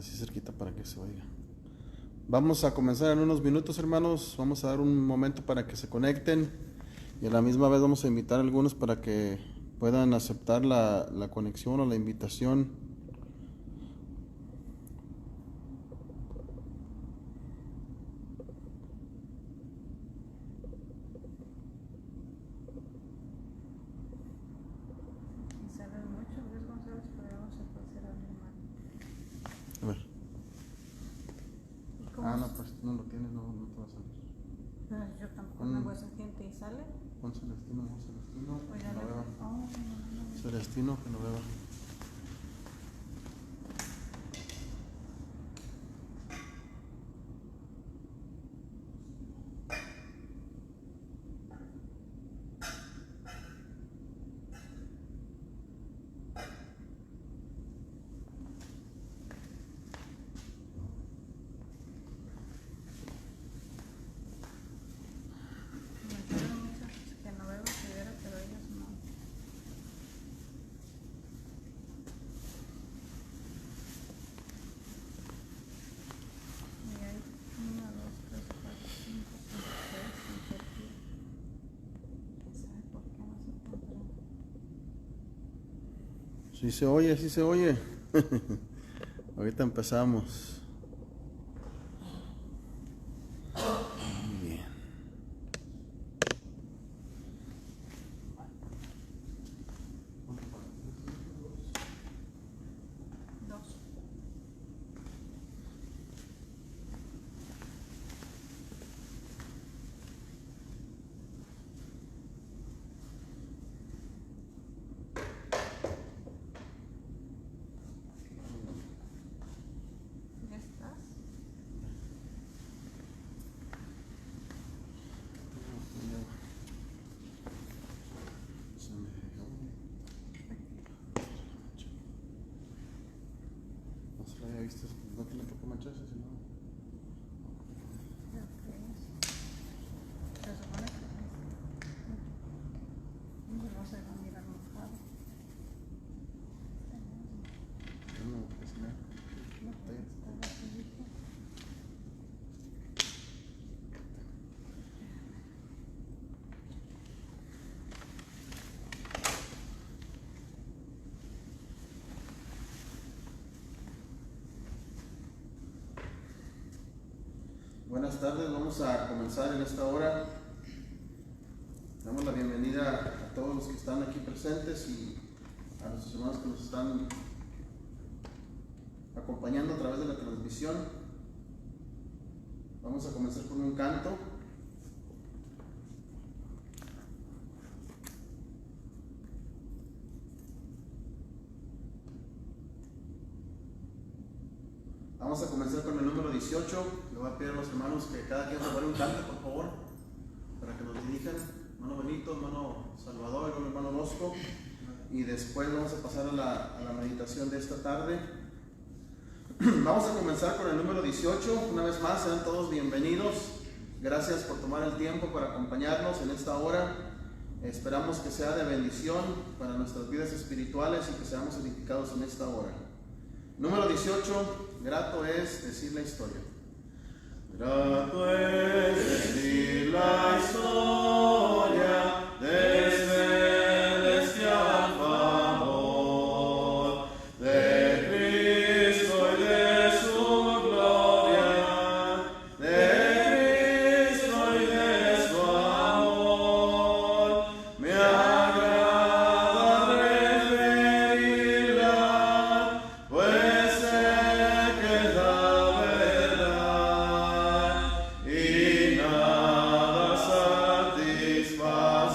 así cerquita para que se oiga. Vamos a comenzar en unos minutos, hermanos. Vamos a dar un momento para que se conecten y a la misma vez vamos a invitar a algunos para que puedan aceptar la conexión o la invitación. A ver. No, pues no lo tienes, no te va a salir. No, yo tampoco me voy a esa gente y sale. Pon Celestino, Pues ya Genoveva. no. Celestino, Genoveva. Sí se oye, sí se oye. Ahorita empezamos. Muy bien. No te le tocó mancharse, sino. Buenas tardes, vamos a comenzar en esta hora. Damos la bienvenida a todos los que están aquí presentes y a nuestros hermanos que nos están acompañando a través de la transmisión. Vamos a comenzar con un canto. Vamos a comenzar con el número 18. Le voy a pedir a los hermanos que cada quien prepare un canto, por favor, para que nos dirijan. Hermano Benito, hermano Salvador, hermano Bosco. Y después vamos a pasar a la meditación de esta tarde. Vamos a comenzar con el número 18. Una vez más, sean todos bienvenidos. Gracias por tomar el tiempo para acompañarnos en esta hora. Esperamos que sea de bendición para nuestras vidas espirituales y que seamos edificados en esta hora. Número 18. Grato es decir la historia. Grato es decir la historia de celestial favor, de Cristo y de su gloria, de Cristo y de su amor. Me agrada referirla, pues sé que es la verdad y nada satisface.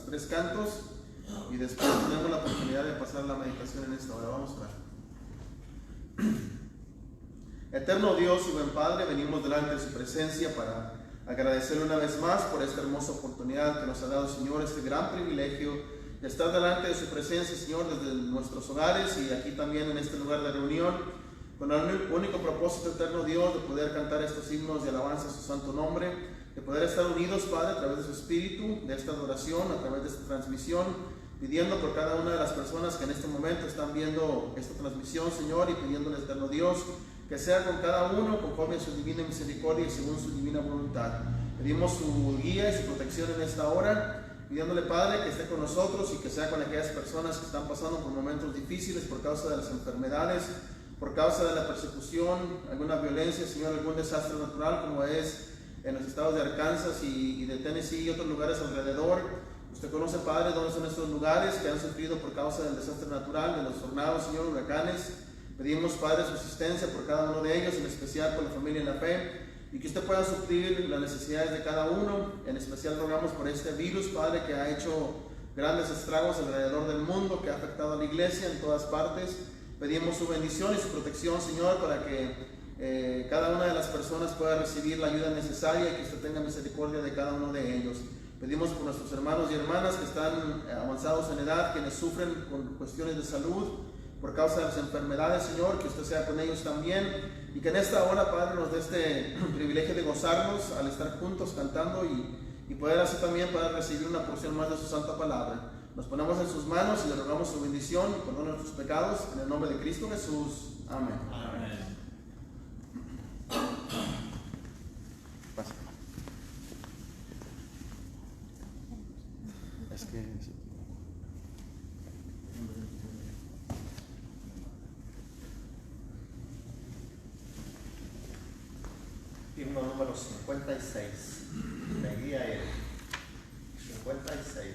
3 cantos y después tenemos la oportunidad de pasar la meditación en esta hora. Vamos a orar. Eterno Dios y buen Padre, venimos delante de su presencia para agradecerle una vez más por esta hermosa oportunidad que nos ha dado, Señor, este gran privilegio de estar delante de su presencia, Señor, desde nuestros hogares y aquí también en este lugar de reunión, con el único propósito, eterno Dios, de poder cantar estos himnos de alabanza a su santo nombre, de poder estar unidos, Padre, a través de su Espíritu, de esta adoración, a través de esta transmisión, pidiendo por cada una de las personas que en este momento están viendo esta transmisión, Señor, y pidiéndole, eterno Dios, que sea con cada uno conforme a su divina misericordia y según su divina voluntad. Pedimos su guía y su protección en esta hora, pidiéndole, Padre, que esté con nosotros y que sea con aquellas personas que están pasando por momentos difíciles por causa de las enfermedades, por causa de la persecución, alguna violencia, Señor, algún desastre natural como es en los estados de Arkansas y de Tennessee y otros lugares alrededor. Usted conoce, Padre, dónde son estos lugares que han sufrido por causa del desastre natural, de los tornados, Señor, huracanes. Pedimos, Padre, su asistencia por cada uno de ellos, en especial por la familia en la fe, y que usted pueda suplir las necesidades de cada uno. En especial rogamos por este virus, Padre, que ha hecho grandes estragos alrededor del mundo, que ha afectado a la iglesia en todas partes. Pedimos su bendición y su protección, Señor, para que cada una de las personas pueda recibir la ayuda necesaria y que usted tenga misericordia de cada uno de ellos. Pedimos por nuestros hermanos y hermanas que están avanzados en edad, quienes sufren con cuestiones de salud por causa de las enfermedades, Señor, que usted sea con ellos también, y que en esta hora, Padre, nos dé este privilegio de gozarnos al estar juntos cantando y poder así también poder recibir una porción más de su santa palabra. Nos ponemos en sus manos y le rogamos su bendición y perdón nuestros pecados, en el nombre de Cristo Jesús. Amén. Amén. Pasa. Es que sí. Himno número 56. Me guía él. 56.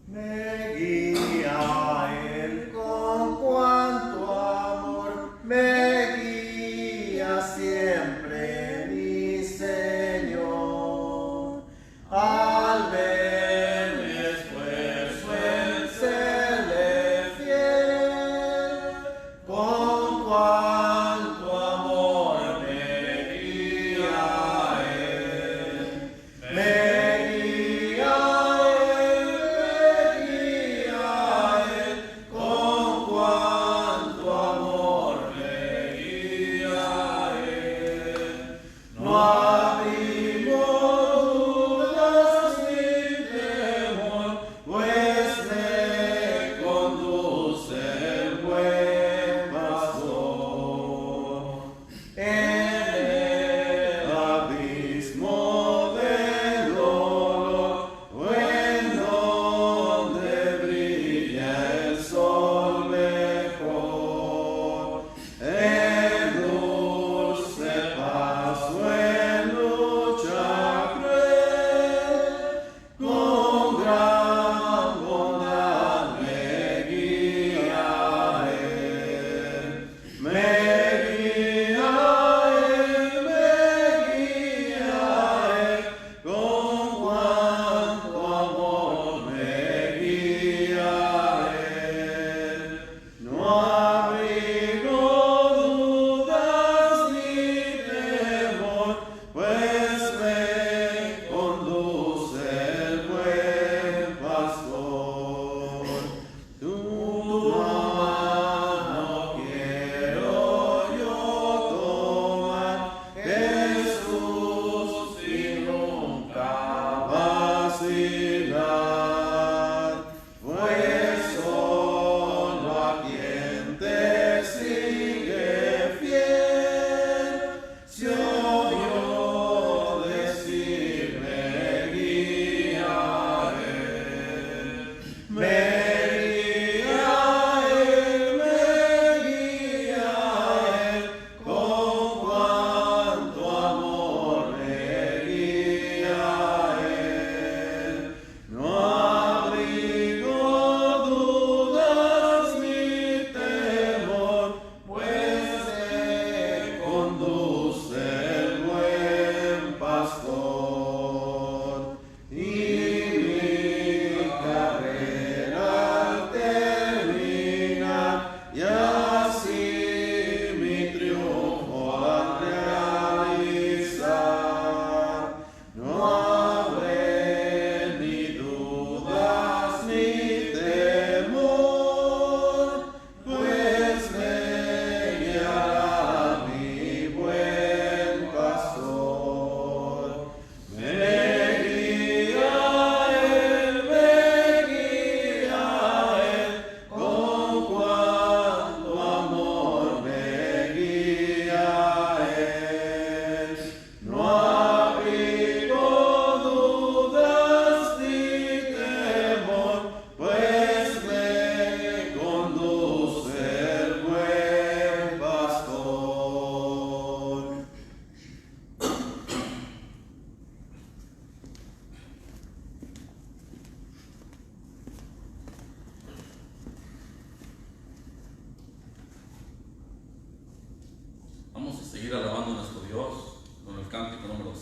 Me guía él con cuanto amor, me guía siempre mi Señor. Al ver mi esfuerzo en serle fiel, con cuanto amor me guía él. Me guía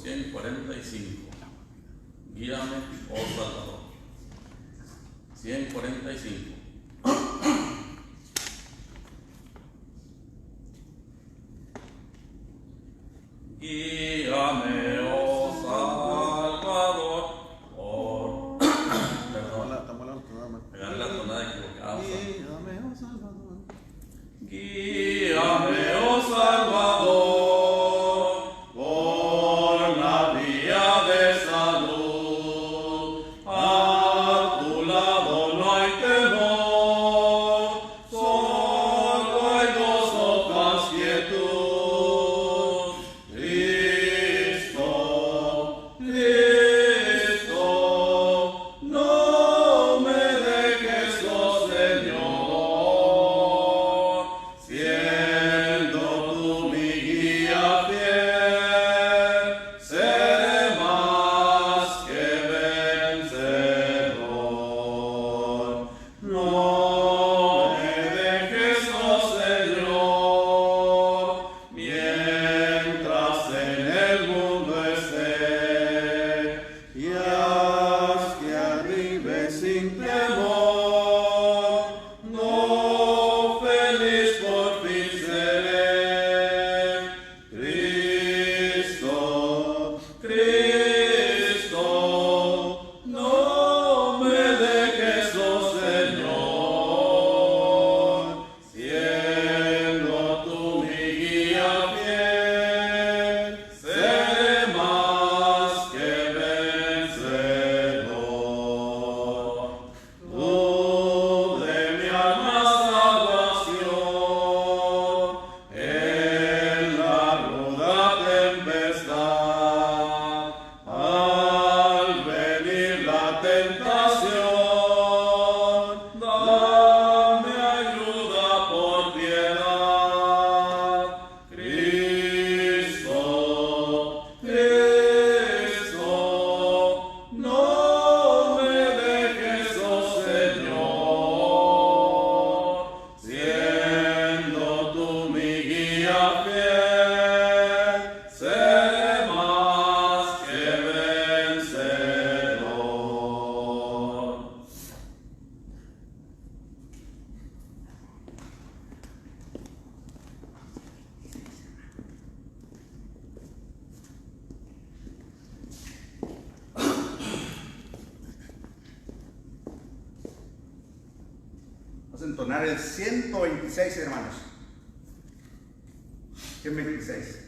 145. Guíame, oh Salvador. 145. Guíame, oh Salvador. Oh, perdón. Pegarle la tonada equivocada. Guíame, oh Salvador. Guíame, oh Salvador, por la vía de salud. A tu lado no hay temor, solo hay gozo, paz, quietud. Cristo, Cristo, no me dejes, oh Señor, siendo tú mi guía fiel, seré más que vencedor. No me dejes, oh Señor, mientras en el mundo esté, y haz que arribe sin temor. No feliz por fin seré. Cristo, Cristo, no me dejes, oh Señor, siendo tú mi guía fiel, seré más que vencedor. Tú de mi alma salvación, en la ruda tempestad, al venir la tentación, dame ayuda por piedad. Cristo, Cristo, no me dejes, oh Señor, siendo tú mi guía fiel, seré más que vencedor. Vamos a entonar el 126, hermanos. 126.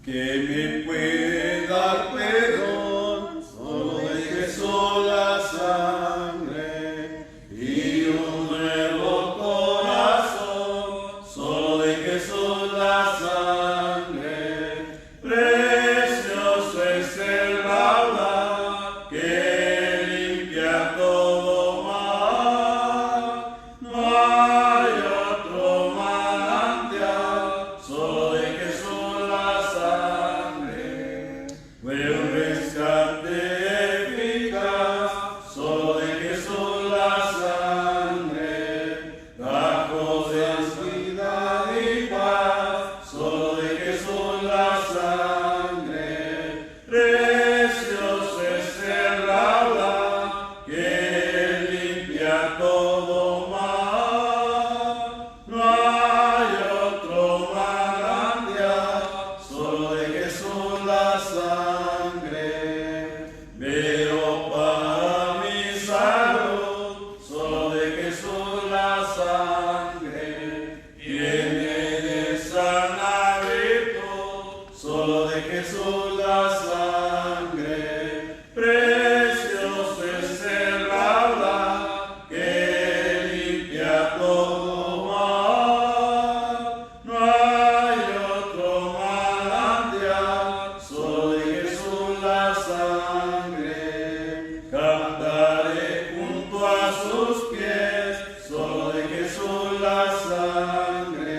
Que me puede dar perdón solo de Jesús la sangre y un nuevo corazón, solo de Jesús la sangre. Precioso es el raudal que limpia todo mal. No hay otro manantial, solo de Jesús la sangre. Fue un rescate eficaz, solo de Jesús la sangre. Trajo densidad y paz, solo de Jesús la sangre. Precioso es el raudal que limpia todo mal. No hay otro manantial, solo de Jesús la sangre. Pero para mi salud, solo de Jesús la sangre. Tiene de sana virtud, solo de Jesús la sangre. Precioso es el raudal que limpia todo mal. No hay otro manantial, solo de Jesús la sangre. Cantaré junto a sus pies, solo de Jesús la sangre.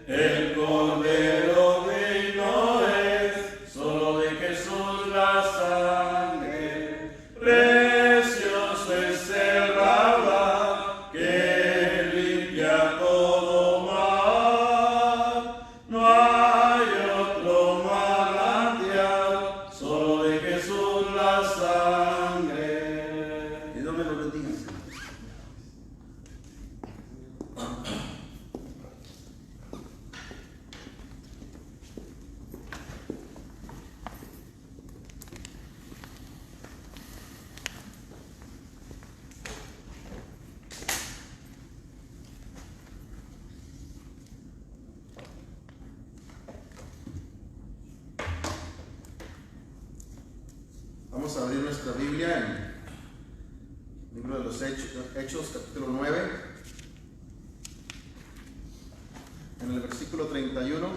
El Cordero digno es, solo de Jesús la sangre. Precioso es el raudal que limpia todo mal. No hay otro Vamos a abrir nuestra Biblia en el libro de los Hechos, capítulo 9, en el versículo 31.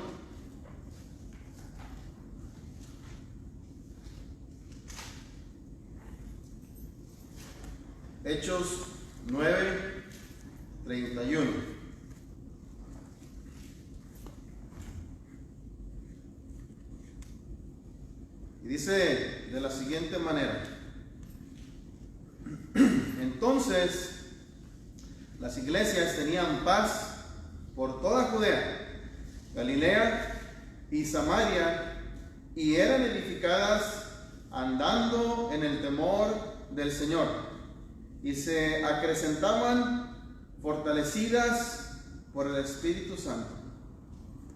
Hechos 9, 31. Y dice de la siguiente manera: entonces las iglesias tenían paz por toda Judea, Galilea y Samaria, y eran edificadas andando en el temor del Señor, y se acrecentaban fortalecidas por el Espíritu Santo.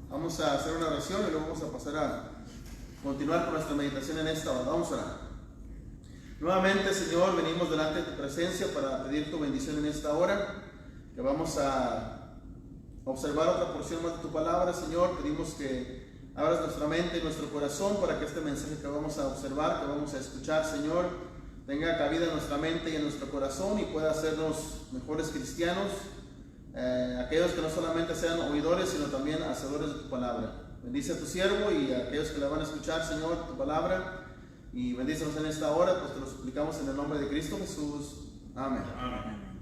Vamos a hacer una oración y luego vamos a pasar a continuar con nuestra meditación en esta hora. Vamos a orar. Nuevamente, Señor, venimos delante de tu presencia para pedir tu bendición en esta hora, que vamos a observar otra porción más de tu palabra. Señor, pedimos que abras nuestra mente y nuestro corazón para que este mensaje que vamos a observar, que vamos a escuchar, Señor, tenga cabida en nuestra mente y en nuestro corazón y pueda hacernos mejores cristianos, aquellos que no solamente sean oidores, sino también hacedores de tu palabra. Bendice a tu siervo y a aquellos que la van a escuchar, Señor, tu palabra, y bendícenos en esta hora, pues te lo suplicamos en el nombre de Cristo Jesús. Amén. Amén.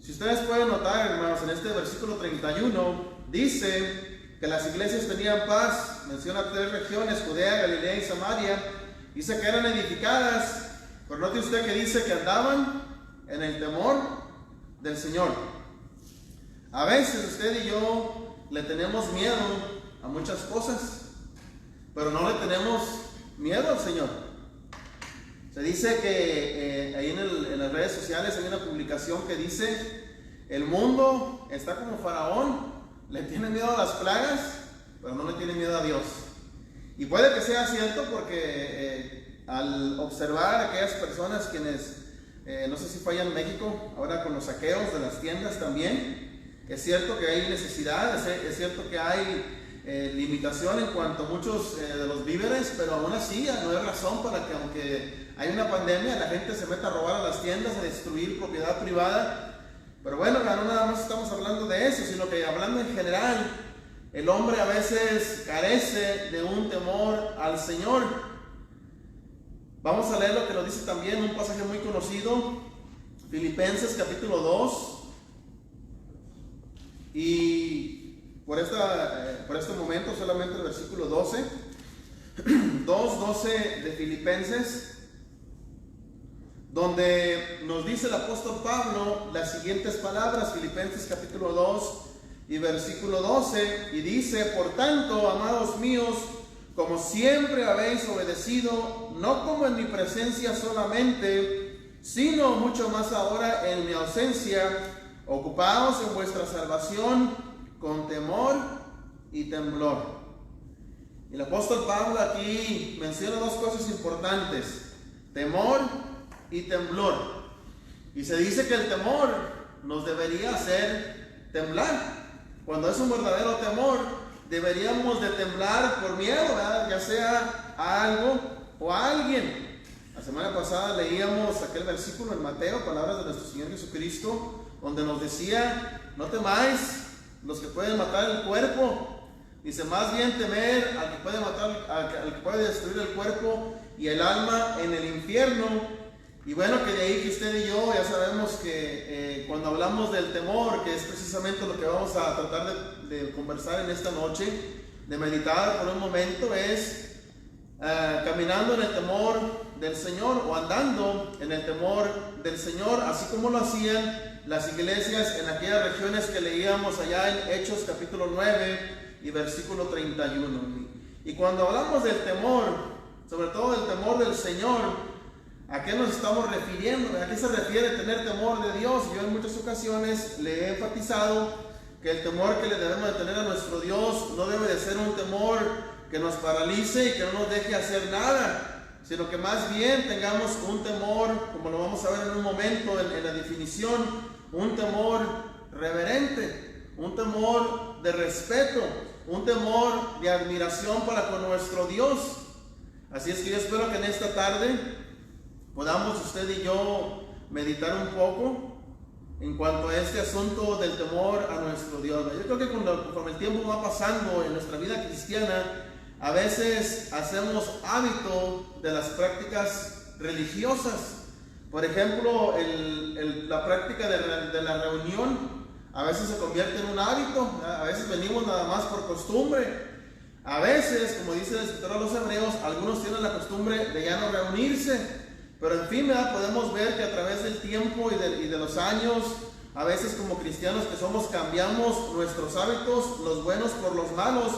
Si ustedes pueden notar, hermanos, en este versículo 31 dice que las iglesias tenían paz. Menciona 3 regiones: Judea, Galilea y Samaria. Dice que eran edificadas, pero note usted que dice que andaban en el temor del Señor. A veces usted y yo le tenemos miedo a muchas cosas, pero no le tenemos miedo al Señor. Se dice que ahí en las redes sociales hay una publicación que dice: el mundo está como Faraón, le tiene miedo a las plagas, pero no le tiene miedo a Dios. Y puede que sea cierto, porque al observar a aquellas personas quienes, no sé si fue allá en México, ahora con los saqueos de las tiendas también, es cierto que hay necesidades, es cierto que hay limitación en cuanto a muchos de los víveres, pero aún así no hay razón para que, aunque hay una pandemia, la gente se meta a robar a las tiendas, a destruir propiedad privada. Pero bueno, no nada más estamos hablando de eso, sino que hablando en general, el hombre a veces carece de un temor al Señor. Vamos a leer lo que nos dice también un pasaje muy conocido, Filipenses capítulo 2, y por este momento solamente el versículo 12, 2:12 de Filipenses, donde nos dice el apóstol Pablo las siguientes palabras. Filipenses capítulo 2 y versículo 12, y dice: por tanto, amados míos, como siempre habéis obedecido, no como en mi presencia solamente, sino mucho más ahora en mi ausencia, ocupaos en vuestra salvación con temor y temblor. Y el apóstol Pablo aquí menciona 2 cosas importantes: temor y temblor. Y se dice que el temor nos debería hacer temblar. Cuando es un verdadero temor, deberíamos de temblar por miedo, ¿verdad? Ya sea a algo o a alguien. La semana pasada leíamos aquel versículo en Mateo, palabras de nuestro Señor Jesucristo, donde nos decía: no temáis los que pueden matar el cuerpo. Dice: más bien temer al que puede matar, al que puede destruir el cuerpo y el alma en el infierno. Y bueno, que de ahí que usted y yo ya sabemos que cuando hablamos del temor, que es precisamente lo que vamos a tratar de conversar en esta noche, de meditar por un momento, es caminando en el temor del Señor, o andando en el temor del Señor, así como lo hacían las iglesias en aquellas regiones que leíamos allá en Hechos capítulo 9 y versículo 31. Y cuando hablamos del temor, sobre todo del temor del Señor, ¿a qué nos estamos refiriendo? ¿A qué se refiere tener temor de Dios? Yo en muchas ocasiones le he enfatizado que el temor que le debemos de tener a nuestro Dios no debe de ser un temor que nos paralice y que no nos deje hacer nada, sino que más bien tengamos un temor, como lo vamos a ver en un momento en la definición, un temor reverente, un temor de respeto, un temor de admiración para con nuestro Dios. Así es que yo espero que en esta tarde podamos usted y yo meditar un poco en cuanto a este asunto del temor a nuestro Dios. Yo creo que conforme el tiempo va pasando en nuestra vida cristiana, a veces hacemos hábito de las prácticas religiosas. Por ejemplo, la práctica de la reunión a veces se convierte en un hábito. A veces venimos nada más por costumbre. A veces, como dice el escritor a los Hebreos, algunos tienen la costumbre de ya no reunirse. Pero en fin, podemos ver que a través del tiempo y de los años, a veces como cristianos que somos, cambiamos nuestros hábitos, los buenos por los malos.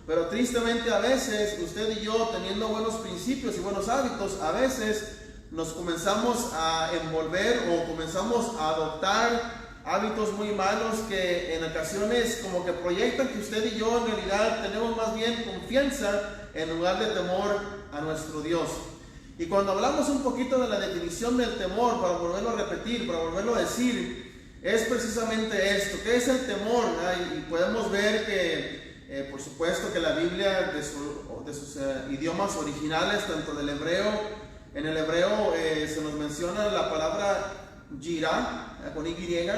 Pero tristemente a veces, usted y yo, teniendo buenos principios y buenos hábitos, a veces nos comenzamos a envolver o comenzamos a adoptar hábitos muy malos que en ocasiones como que proyectan que usted y yo en realidad tenemos más bien confianza en lugar de temor a nuestro Dios. Y cuando hablamos un poquito de la definición del temor, para volverlo a repetir, para volverlo a decir, es precisamente esto. ¿Qué es el temor? Y podemos ver que, por supuesto, que la Biblia de sus idiomas originales, tanto del hebreo, en el hebreo se nos menciona la palabra yirá, con Y,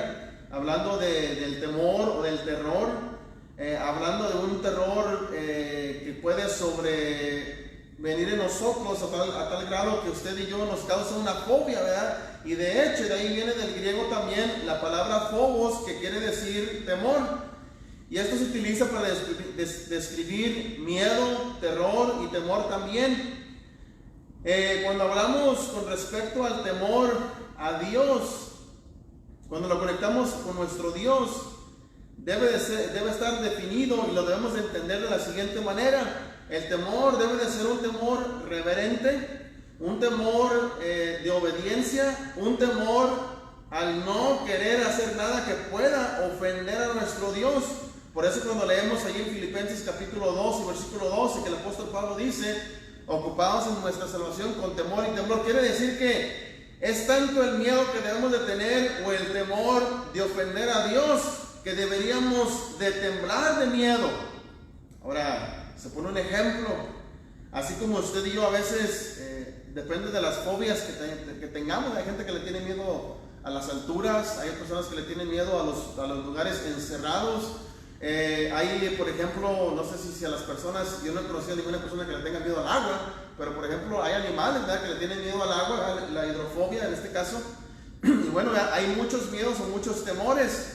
hablando del temor o del terror, hablando de un terror que puede sobrevenir en nosotros a tal grado que usted y yo nos causa una fobia, ¿verdad? Y de hecho, de ahí viene del griego también la palabra phobos, que quiere decir temor. Y esto se utiliza para describir miedo, terror y temor también. Cuando hablamos con respecto al temor a Dios, cuando lo conectamos con nuestro Dios, debe estar definido y lo debemos de entender de la siguiente manera. El temor debe de ser un temor reverente, un temor de obediencia, un temor al no querer hacer nada que pueda ofender a nuestro Dios. Por eso cuando leemos allí en Filipenses capítulo 2 y versículo 12, que el apóstol Pablo dice: ocupados en nuestra salvación con temor y temblor, quiere decir que es tanto el miedo que debemos de tener o el temor de ofender a Dios que deberíamos de temblar de miedo. Ahora, se pone un ejemplo, así como usted y yo a veces, depende de las fobias que tengamos. Hay gente que le tiene miedo a las alturas, hay personas que le tienen miedo a los lugares encerrados. Hay, por ejemplo, no sé si a las personas, yo no he conocido a ninguna persona que le tenga miedo al agua, pero por ejemplo hay animales, ¿verdad?, que le tienen miedo al agua, la hidrofobia en este caso. Y bueno, hay muchos miedos o muchos temores,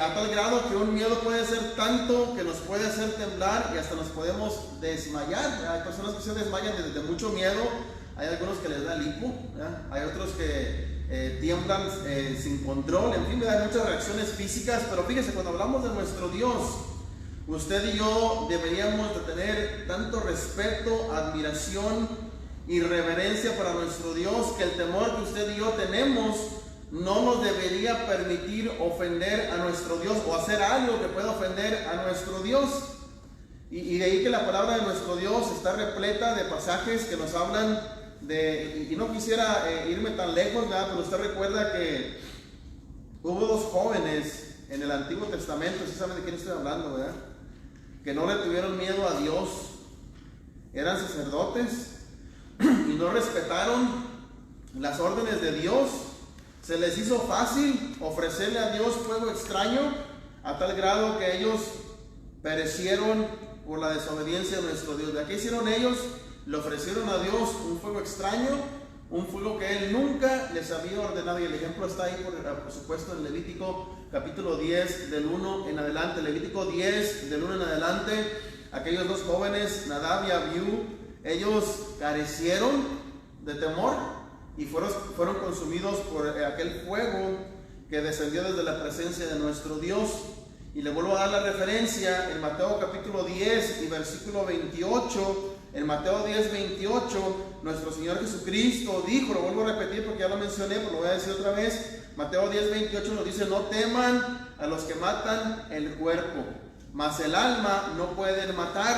a tal grado que un miedo puede ser tanto que nos puede hacer temblar y hasta nos podemos desmayar. Hay personas que se desmayan de mucho miedo, hay algunos que les da hipo, ¿verdad? Hay otros que tiemblan sin control, en fin, hay muchas reacciones físicas. Pero fíjese, cuando hablamos de nuestro Dios, usted y yo deberíamos de tener tanto respeto, admiración y reverencia para nuestro Dios, que el temor que usted y yo tenemos no nos debería permitir ofender a nuestro Dios o hacer algo que pueda ofender a nuestro Dios. Y de ahí que la palabra de nuestro Dios está repleta de pasajes que nos hablan y no quisiera irme tan lejos, ¿verdad? Pero usted recuerda que hubo dos jóvenes en el Antiguo Testamento, ¿sí saben de quién estoy hablando, verdad?, que no le tuvieron miedo a Dios. Eran sacerdotes y no respetaron las órdenes de Dios. Se les hizo fácil ofrecerle a Dios fuego extraño, a tal grado que ellos perecieron por la desobediencia de nuestro Dios. ¿De qué hicieron ellos? Le ofrecieron a Dios un fuego extraño, un fuego que Él nunca les había ordenado. Y el ejemplo está ahí, por supuesto, en Levítico capítulo 10 del 1 en adelante. Levítico 10 del 1 en adelante. Aquellos dos jóvenes, Nadab y Abiú, ellos carecieron de temor y fueron consumidos por aquel fuego que descendió desde la presencia de nuestro Dios. Y le vuelvo a dar la referencia en Mateo capítulo 10 y versículo 28. En Mateo 10, 28, nuestro Señor Jesucristo dijo, lo vuelvo a repetir porque ya lo mencioné, pero lo voy a decir otra vez. Mateo 10, 28 nos dice: no teman a los que matan el cuerpo, mas el alma no pueden matar.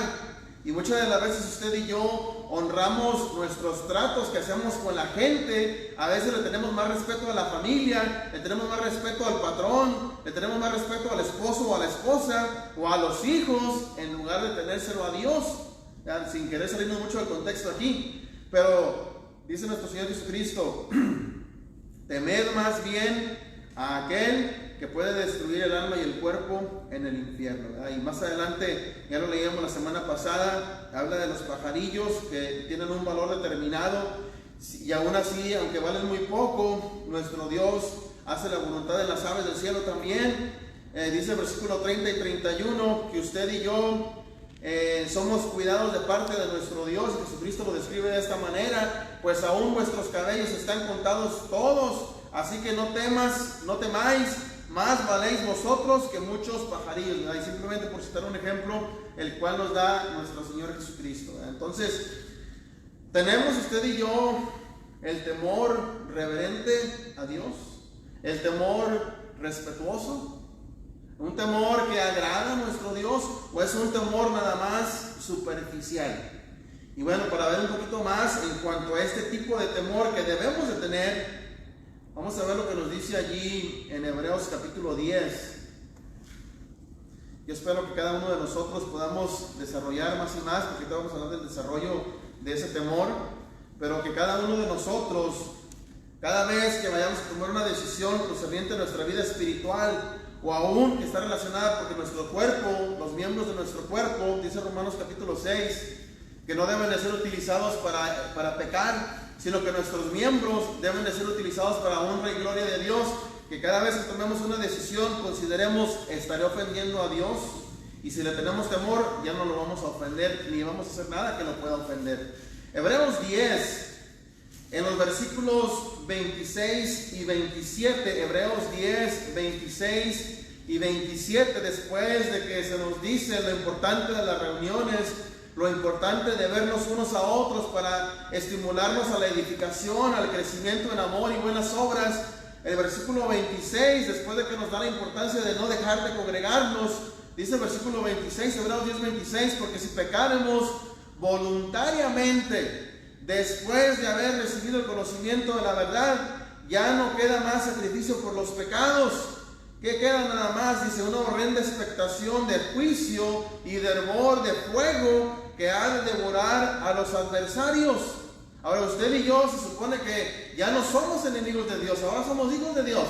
Y muchas de las veces usted y yo honramos nuestros tratos que hacemos con la gente. A veces le tenemos más respeto a la familia, le tenemos más respeto al patrón, le tenemos más respeto al esposo o a la esposa o a los hijos, en lugar de tenérselo a Dios. Sin querer salirnos mucho del contexto aquí, pero dice nuestro Señor Jesucristo, temed más bien a aquel que puede destruir el alma y el cuerpo en el infierno, ¿verdad? Y más adelante, ya lo leíamos la semana pasada, habla de los pajarillos que tienen un valor determinado, y aún así, aunque valen muy poco, nuestro Dios hace la voluntad de las aves del cielo también. Dice el versículo 30 y 31 que usted y yo somos cuidados de parte de nuestro Dios. Jesucristo lo describe de esta manera: pues aún vuestros cabellos están contados todos, así que no temáis, más valéis vosotros que muchos pajarillos, ¿verdad? Y simplemente por citar un ejemplo, el cual nos da nuestro Señor Jesucristo, ¿verdad? Entonces, tenemos usted y yo el temor reverente a Dios, el temor respetuoso, un temor que agrada a nuestro Dios, o es un temor nada más superficial. Y bueno, para ver un poquito más en cuanto a este tipo de temor que debemos de tener, vamos a ver lo que nos dice allí en Hebreos capítulo 10. Yo espero que cada uno de nosotros podamos desarrollar más y más, porque vamos a hablar del desarrollo de ese temor, pero que cada uno de nosotros, cada vez que vayamos a tomar una decisión concerniente a nuestra vida espiritual, o aún que está relacionada porque nuestro cuerpo, los miembros de nuestro cuerpo, dice Romanos capítulo 6, que no deben de ser utilizados para pecar, sino que nuestros miembros deben de ser utilizados para honra y gloria de Dios, que cada vez que tomemos una decisión consideremos, ¿estaré ofendiendo a Dios? Y si le tenemos temor, ya no lo vamos a ofender, ni vamos a hacer nada que lo pueda ofender. Hebreos 10, en los versículos 26 y 27, Hebreos 10, 26 y 27, después de que se nos dice lo importante de las reuniones, lo importante de vernos unos a otros para estimularnos a la edificación, al crecimiento en amor y buenas obras, el versículo 26, después de que nos da la importancia de no dejar de congregarnos, dice el versículo 26, Hebreos 10, 26, porque si pecáramos voluntariamente, después de haber recibido el conocimiento de la verdad, ya no queda más sacrificio por los pecados. ¿Qué queda nada más? Dice, una horrenda expectación de juicio y de hervor de fuego que ha de devorar a los adversarios. Ahora usted y yo se supone que ya no somos enemigos de Dios, ahora somos hijos de Dios.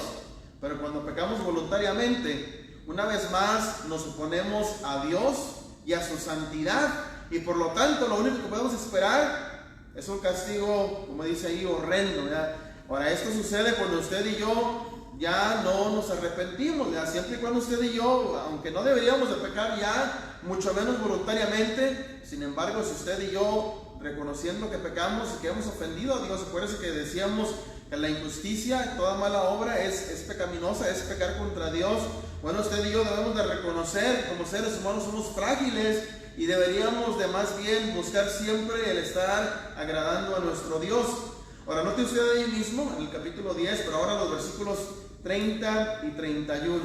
Pero cuando pecamos voluntariamente, una vez más nos oponemos a Dios y a su santidad, y por lo tanto lo único que podemos esperar es un castigo, como dice ahí, horrendo, ¿verdad? Ahora, esto sucede cuando usted y yo ya no nos arrepentimos, ¿verdad? Siempre y cuando usted y yo, aunque no deberíamos de pecar ya, mucho menos voluntariamente, sin embargo, si usted y yo, reconociendo que pecamos y que hemos ofendido a Dios, acuérdense que decíamos que la injusticia, toda mala obra es pecaminosa, es pecar contra Dios. Bueno, usted y yo debemos de reconocer, como seres humanos somos frágiles, y deberíamos de más bien buscar siempre el estar agradando a nuestro Dios. Ahora, note usted ahí mismo, en el capítulo 10, pero ahora los versículos 30 y 31.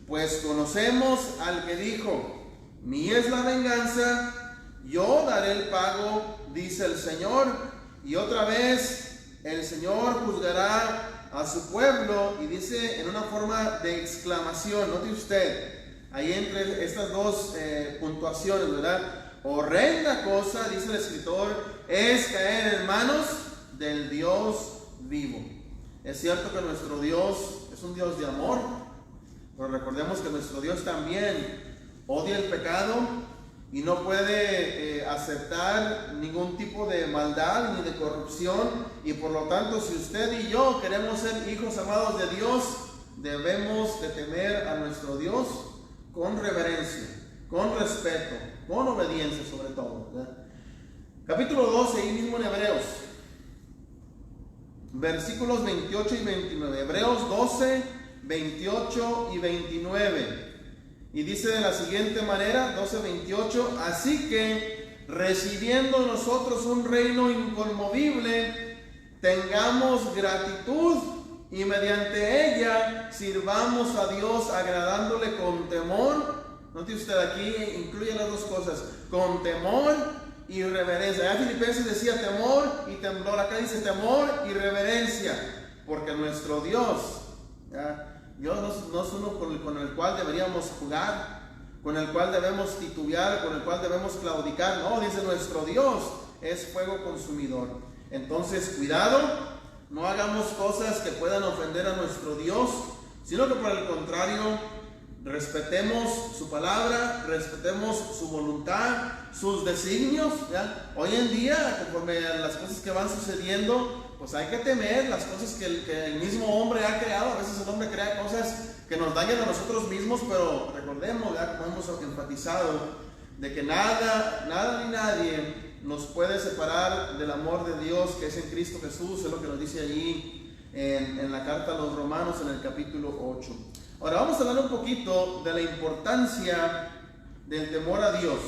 Pues conocemos al que dijo, mía es la venganza, yo daré el pago, dice el Señor. Y otra vez, el Señor juzgará a su pueblo, y dice en una forma de exclamación, note usted, ahí entre estas dos puntuaciones, ¿verdad? Horrenda cosa, dice el escritor, es caer en manos del Dios vivo. Es cierto que nuestro Dios es un Dios de amor, pero recordemos que nuestro Dios también odia el pecado y no puede aceptar ningún tipo de maldad ni de corrupción, y por lo tanto, si usted y yo queremos ser hijos amados de Dios, debemos de temer a nuestro Dios con reverencia, con respeto, con obediencia sobre todo, ¿verdad? Capítulo 12, ahí mismo en Hebreos, versículos 28 y 29. Hebreos 12, 28 y 29. Y dice de la siguiente manera, 12, 28, así que recibiendo nosotros un reino inconmovible, tengamos gratitud, y mediante ella sirvamos a Dios agradándole con temor. Note usted aquí, incluye las dos cosas, con temor y reverencia. Ya Filipenses decía temor y temblor, acá dice temor y reverencia, porque nuestro Dios, Dios no es uno con el cual deberíamos jugar, con el cual debemos titubear, con el cual debemos claudicar. No, dice nuestro Dios es fuego consumidor. Entonces, cuidado, no hagamos cosas que puedan ofender a nuestro Dios, sino que por el contrario, respetemos su palabra, respetemos su voluntad, sus designios, ¿ya? Hoy en día, conforme a las cosas que van sucediendo, pues hay que temer las cosas que el mismo hombre ha creado. A veces el hombre crea cosas que nos dañan a nosotros mismos, pero recordemos, ¿ya? Como hemos enfatizado, de que nada ni nadie nos puede separar del amor de Dios que es en Cristo Jesús. Es lo que nos dice allí en la carta a los Romanos en el capítulo 8. Ahora vamos a hablar un poquito de la importancia del temor a Dios.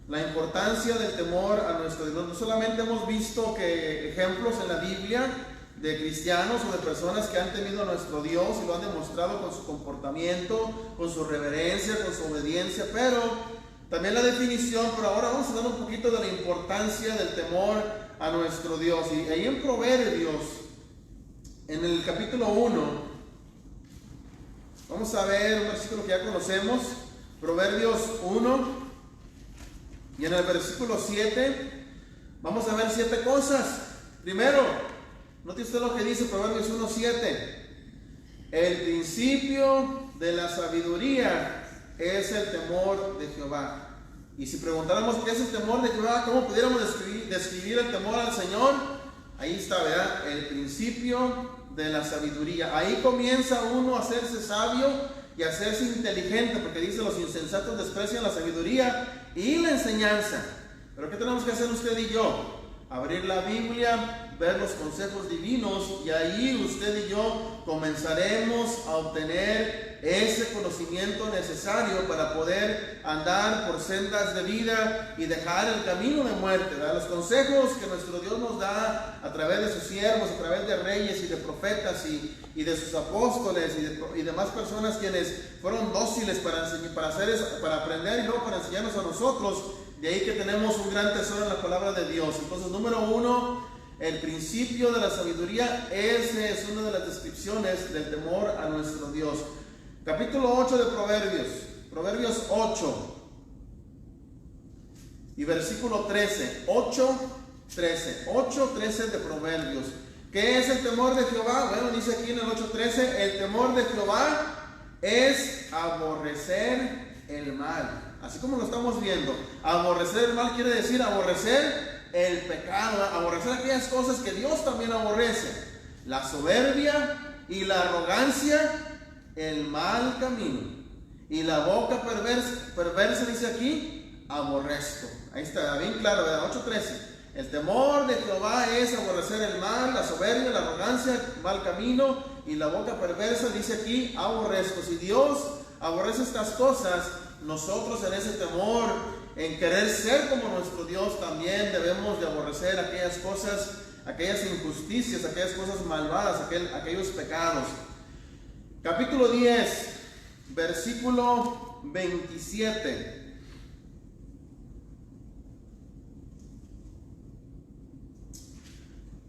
La importancia del temor a nuestro Dios. No solamente hemos visto que ejemplos en la Biblia de cristianos o de personas que han temido a nuestro Dios y lo han demostrado con su comportamiento, con su reverencia, con su obediencia, pero también la definición. Pero ahora vamos a hablar un poquito de la importancia del temor a nuestro Dios. Y ahí en Proverbios, en el capítulo 1, vamos a ver un versículo que ya conocemos, Proverbios 1, y en el versículo 7 vamos a ver 7 cosas. Primero, note usted lo que dice Proverbios 1:7. El principio de la sabiduría es el temor de Jehová. Y si preguntáramos qué es el temor de Jehová, ¿cómo pudiéramos describir el temor al Señor? Ahí está, ¿verdad? El principio de la sabiduría. Ahí comienza uno a hacerse sabio y a hacerse inteligente, porque dice: los insensatos desprecian la sabiduría y la enseñanza. Pero ¿qué tenemos que hacer usted y yo? Abrir la Biblia, ver los consejos divinos, y ahí usted y yo comenzaremos a obtener ese conocimiento necesario para poder andar por sendas de vida y dejar el camino de muerte, ¿verdad? Los consejos que nuestro Dios nos da a través de sus siervos, a través de reyes y de profetas y de sus apóstoles y demás personas quienes fueron dóciles para aprender y luego para enseñarnos a nosotros. De ahí que tenemos un gran tesoro en la palabra de Dios. Entonces, número 1, el principio de la sabiduría. Esa es una de las descripciones del temor a nuestro Dios. Capítulo 8 de Proverbios, Proverbios 8 y versículo 13, 8:13 de Proverbios. ¿Qué es el temor de Jehová? Bueno, dice aquí en el 8:13, el temor de Jehová es aborrecer el mal. Así como lo estamos viendo, aborrecer el mal quiere decir aborrecer el pecado, aborrecer aquellas cosas que Dios también aborrece: la soberbia y la arrogancia, el mal camino y la boca perversa, dice aquí, aborrezco. Ahí está, bien claro, ¿verdad? 8:13. El temor de Jehová es aborrecer el mal, la soberbia, la arrogancia, el mal camino y la boca perversa, dice aquí, aborrezco. Si Dios aborrece estas cosas, nosotros en ese temor, en querer ser como nuestro Dios, también debemos de aborrecer aquellas cosas, aquellas injusticias, aquellas cosas malvadas, aquellos pecados. Capítulo 10, versículo 27.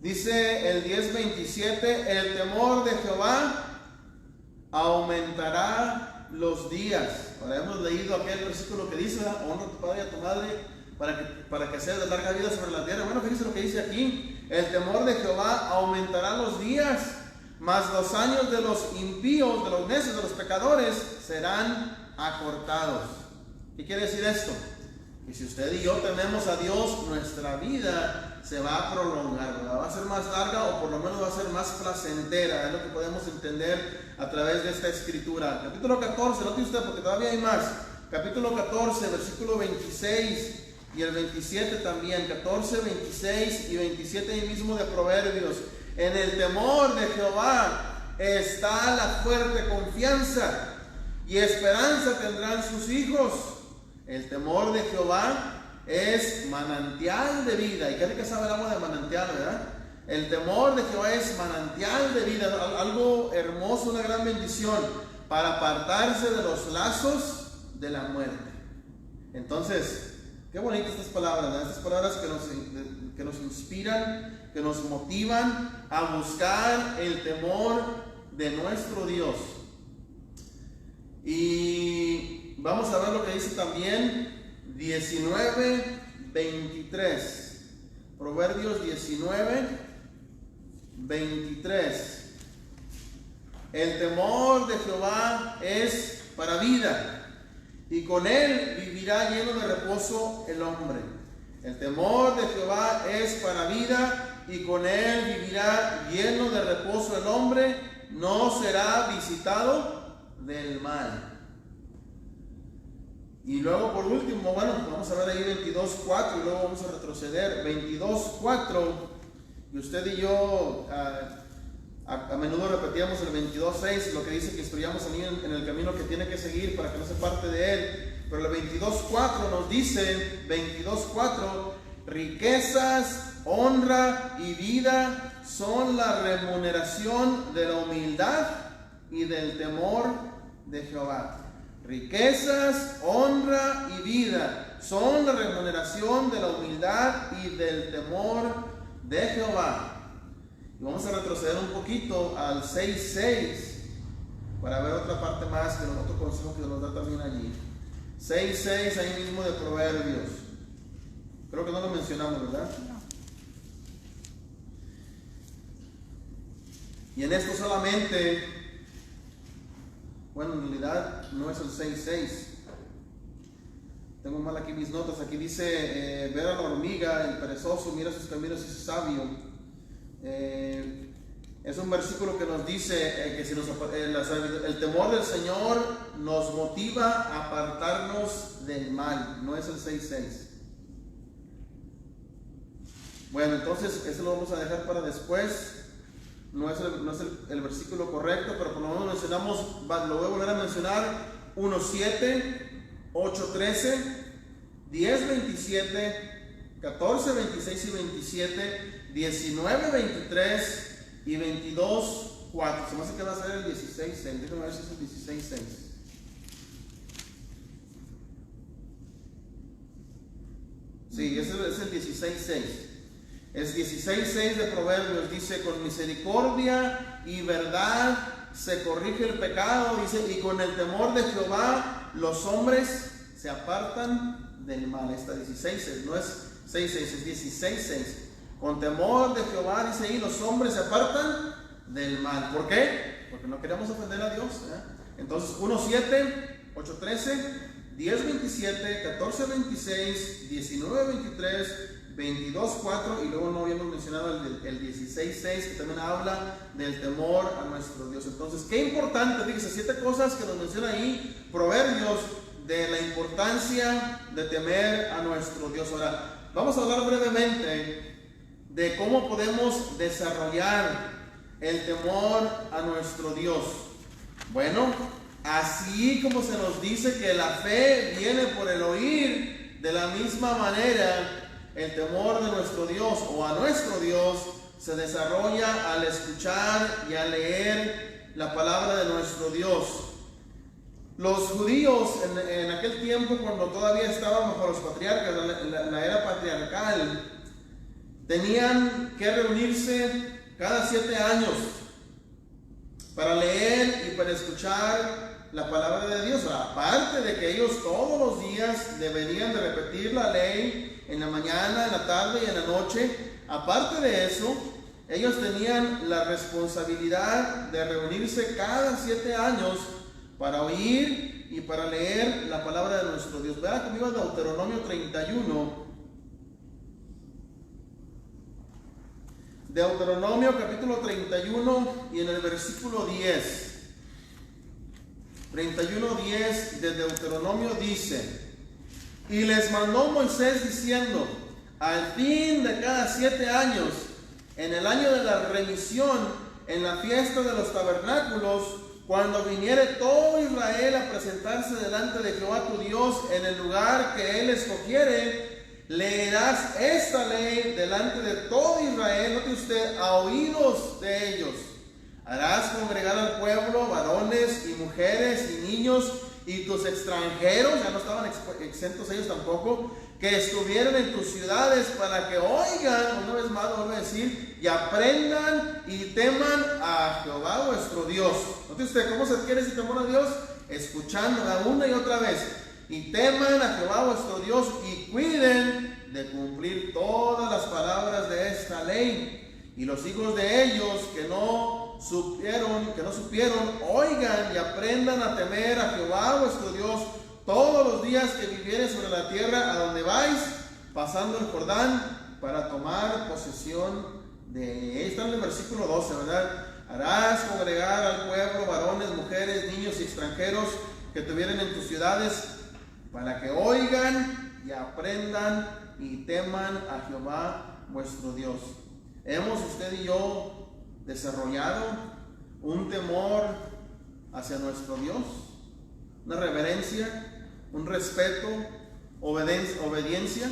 Dice el 10:27, el temor de Jehová aumentará los días. Ahora hemos leído aquel versículo que dice: honra a tu padre y a tu madre para que seas de larga vida sobre la tierra. Bueno, fíjense lo que dice aquí: el temor de Jehová aumentará los días, mas los años de los impíos, de los necios, de los pecadores, serán acortados. ¿Qué quiere decir esto? Y si usted y yo tememos a Dios, nuestra vida se va a prolongar, ¿verdad? Va a ser más larga, o por lo menos va a ser más placentera. Es lo que podemos entender a través de esta escritura. Capítulo 14, note usted porque todavía hay más. Capítulo 14, versículo 26 y el 27 también. 14, 26 y 27 ahí mismo de Proverbios. En el temor de Jehová está la fuerte confianza, y esperanza tendrán sus hijos. El temor de Jehová es manantial de vida. Y qué que sabe el agua de manantial, ¿verdad? El temor de Jehová es manantial de vida, algo hermoso, una gran bendición para apartarse de los lazos de la muerte. Entonces, qué bonitas estas palabras, ¿verdad? Estas palabras que nos inspiran, que nos motivan a buscar el temor de nuestro Dios. Y vamos a ver lo que dice también 19:23. Proverbios 19, 23. El temor de Jehová es para vida, y con él vivirá lleno de reposo el hombre. El temor de Jehová es para vida, y con él vivirá lleno de reposo el hombre. No será visitado del mal. Y luego por último, bueno, vamos a ver ahí 22:4 y luego vamos a retroceder. 22:4, y usted y yo a menudo repetíamos el 22:6, lo que dice que instruyamos al niño en el camino que tiene que seguir para que no se parte de él. Pero el 22:4 nos dice, 22:4, riquezas, honra y vida son la remuneración de la humildad y del temor de Jehová. Riquezas, honra y vida son la remuneración de la humildad y del temor de Jehová. Y vamos a retroceder un poquito al 6:6 para ver otra parte más, que otro consejo que nos da también allí. 6:6 ahí mismo de Proverbios. Creo que no lo mencionamos, ¿verdad? No. Y en esto solamente, bueno, en realidad no es el 6:6. Tengo mal aquí mis notas. Aquí dice, ver a la hormiga, el perezoso, mira sus caminos y es sabio. Es un versículo que nos dice que si el temor del Señor nos motiva a apartarnos del mal. No es el 6:6. Bueno, entonces eso lo vamos a dejar para después. No es el versículo correcto, pero por lo menos mencionamos, lo voy a volver a mencionar, 1:7, 8:13, 10:27, 14:26 y 27, 19:23 y 22:4. Se me hace que va a ser el 16:6. Déjame ver si es el 16:6. Sí, ese es el 16:6. Es 16:6 de Proverbios. Dice, con misericordia y verdad se corrige el pecado. Dice, y con el temor de Jehová los hombres se apartan del mal. Esta 16:6, no es 6:6, es 16:6. Con temor de Jehová, dice ahí, los hombres se apartan del mal. ¿Por qué? Porque no queremos ofender a Dios, ¿eh? Entonces 1:7, 8:13, 10:27, 14:26, 19:23, 22:4, y luego no habíamos mencionado el 16:6, que también habla del temor a nuestro Dios. Entonces, qué importante, fíjese, 7 cosas que nos menciona ahí Proverbios de la importancia de temer a nuestro Dios. Ahora, vamos a hablar brevemente de cómo podemos desarrollar el temor a nuestro Dios. Bueno, así como se nos dice que la fe viene por el oír, de la misma manera el temor de nuestro Dios o a nuestro Dios se desarrolla al escuchar y al leer la palabra de nuestro Dios. Los judíos en aquel tiempo, cuando todavía estaban bajo los patriarcas, la era patriarcal, tenían que reunirse cada 7 años para leer y para escuchar la palabra de Dios. Aparte de que ellos todos los días deberían de repetir la ley en la mañana, en la tarde y en la noche, aparte de eso, ellos tenían la responsabilidad de reunirse cada 7 años para oír y para leer la palabra de nuestro Dios. Vean conmigo Deuteronomio 31. Deuteronomio capítulo 31 y en el versículo 10. 31:10 de Deuteronomio dice: y les mandó Moisés diciendo, al fin de cada 7 años, en el año de la remisión, en la fiesta de los tabernáculos, cuando viniere todo Israel a presentarse delante de Jehová tu Dios en el lugar que él escogiere, leerás esta ley delante de todo Israel, note usted, a oídos de ellos. Harás congregar al pueblo, varones y mujeres y niños, y tus extranjeros, ya no estaban exentos ellos tampoco, que estuvieran en tus ciudades, para que oigan, una vez más vuelvo a decir, y aprendan y teman a Jehová vuestro Dios. Note usted, ¿cómo se adquiere ese temor a Dios? Escuchando una y otra vez. y teman a Jehová vuestro Dios y cuiden de cumplir todas las palabras de esta ley. Y los hijos de ellos que no supieron, oigan y aprendan a temer a Jehová vuestro Dios todos los días que vivieres sobre la tierra a donde vais, pasando el Jordán, para tomar posesión de ella. Está en el versículo 12, ¿verdad? Harás congregar al pueblo, varones, mujeres, niños y extranjeros que tuvieren en tus ciudades, para que oigan y aprendan y teman a Jehová vuestro Dios. ¿Hemos usted y yo desarrollado un temor hacia nuestro Dios? ¿Una reverencia? ¿Un respeto? ¿Obediencia?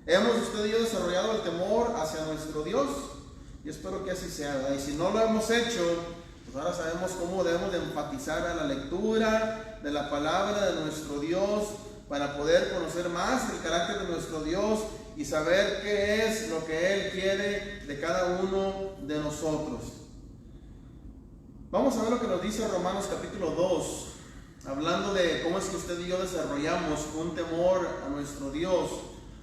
¿Hemos usted y yo desarrollado el temor hacia nuestro Dios? Yo espero que así sea, ¿verdad? Y si no lo hemos hecho, pues ahora sabemos cómo debemos de enfatizar a la lectura de la palabra de nuestro Dios, para poder conocer más el carácter de nuestro Dios y saber qué es lo que Él quiere de cada uno de nosotros. Vamos a ver lo que nos dice Romanos capítulo 2, hablando de cómo es que usted y yo desarrollamos un temor a nuestro Dios.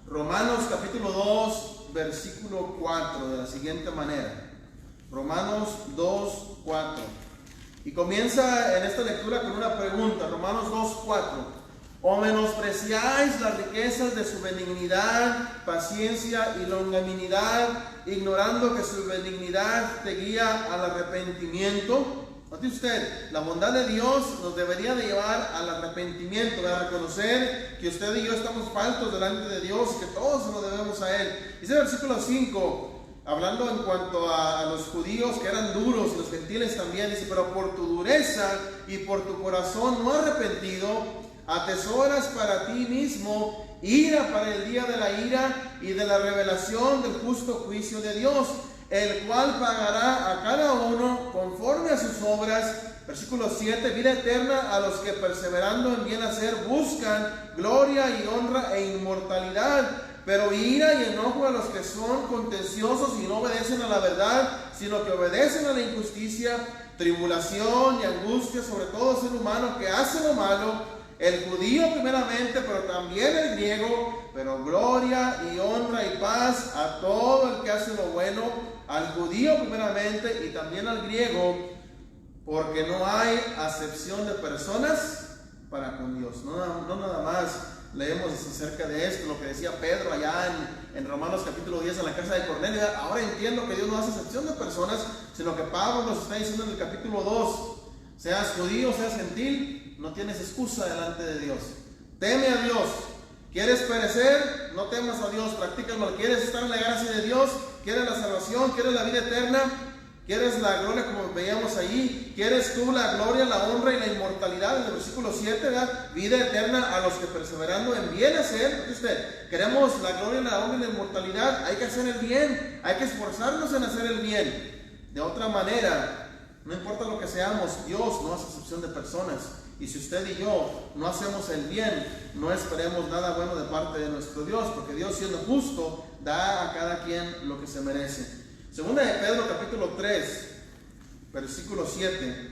Romanos capítulo 2, versículo 4, de la siguiente manera. Romanos 2, 4. Y comienza en esta lectura con una pregunta. Romanos 2, 4. ¿O menospreciáis las riquezas de su benignidad, paciencia y longanimidad, ignorando que su benignidad te guía al arrepentimiento? Note usted, la bondad de Dios nos debería de llevar al arrepentimiento, a reconocer que usted y yo estamos faltos delante de Dios, que todos nos debemos a Él. Dice el versículo 5, hablando en cuanto a los judíos que eran duros y los gentiles también, dice: pero por tu dureza y por tu corazón no arrepentido, atesoras para ti mismo ira para el día de la ira y de la revelación del justo juicio de Dios, el cual pagará a cada uno conforme a sus obras. Versículo 7, vida eterna a los que perseverando en bien hacer buscan gloria y honra e inmortalidad, pero ira y enojo a los que son contenciosos y no obedecen a la verdad, sino que obedecen a la injusticia, tribulación y angustia sobre todo ser humano que hace lo malo, el judío primeramente, pero también el griego, pero gloria y honra y paz a todo el que hace lo bueno, al judío primeramente y también al griego, porque no hay acepción de personas para con Dios. No nada más leemos acerca de esto, lo que decía Pedro allá en Romanos capítulo 10 en la casa de Cornelio. Ahora entiendo que Dios no hace acepción de personas, sino que Pablo nos está diciendo en el capítulo 2, seas judío, seas gentil, no tienes excusa delante de Dios. Teme a Dios. ¿Quieres perecer? No temas a Dios, practica el mal. ¿Quieres estar en la gracia de Dios? ¿Quieres la salvación? ¿Quieres la vida eterna? ¿Quieres la gloria como veíamos allí? ¿Quieres tú la gloria, la honra y la inmortalidad? En el versículo 7, ¿verdad? Vida eterna a los que perseverando en bien hacer. Usted, queremos la gloria, la honra y la inmortalidad. Hay que hacer el bien. Hay que esforzarnos en hacer el bien. De otra manera, no importa lo que seamos, Dios no hace excepción de personas. Y si usted y yo no hacemos el bien, no esperemos nada bueno de parte de nuestro Dios, porque Dios, siendo justo, da a cada quien lo que se merece. Segunda de Pedro capítulo 3, versículo 7.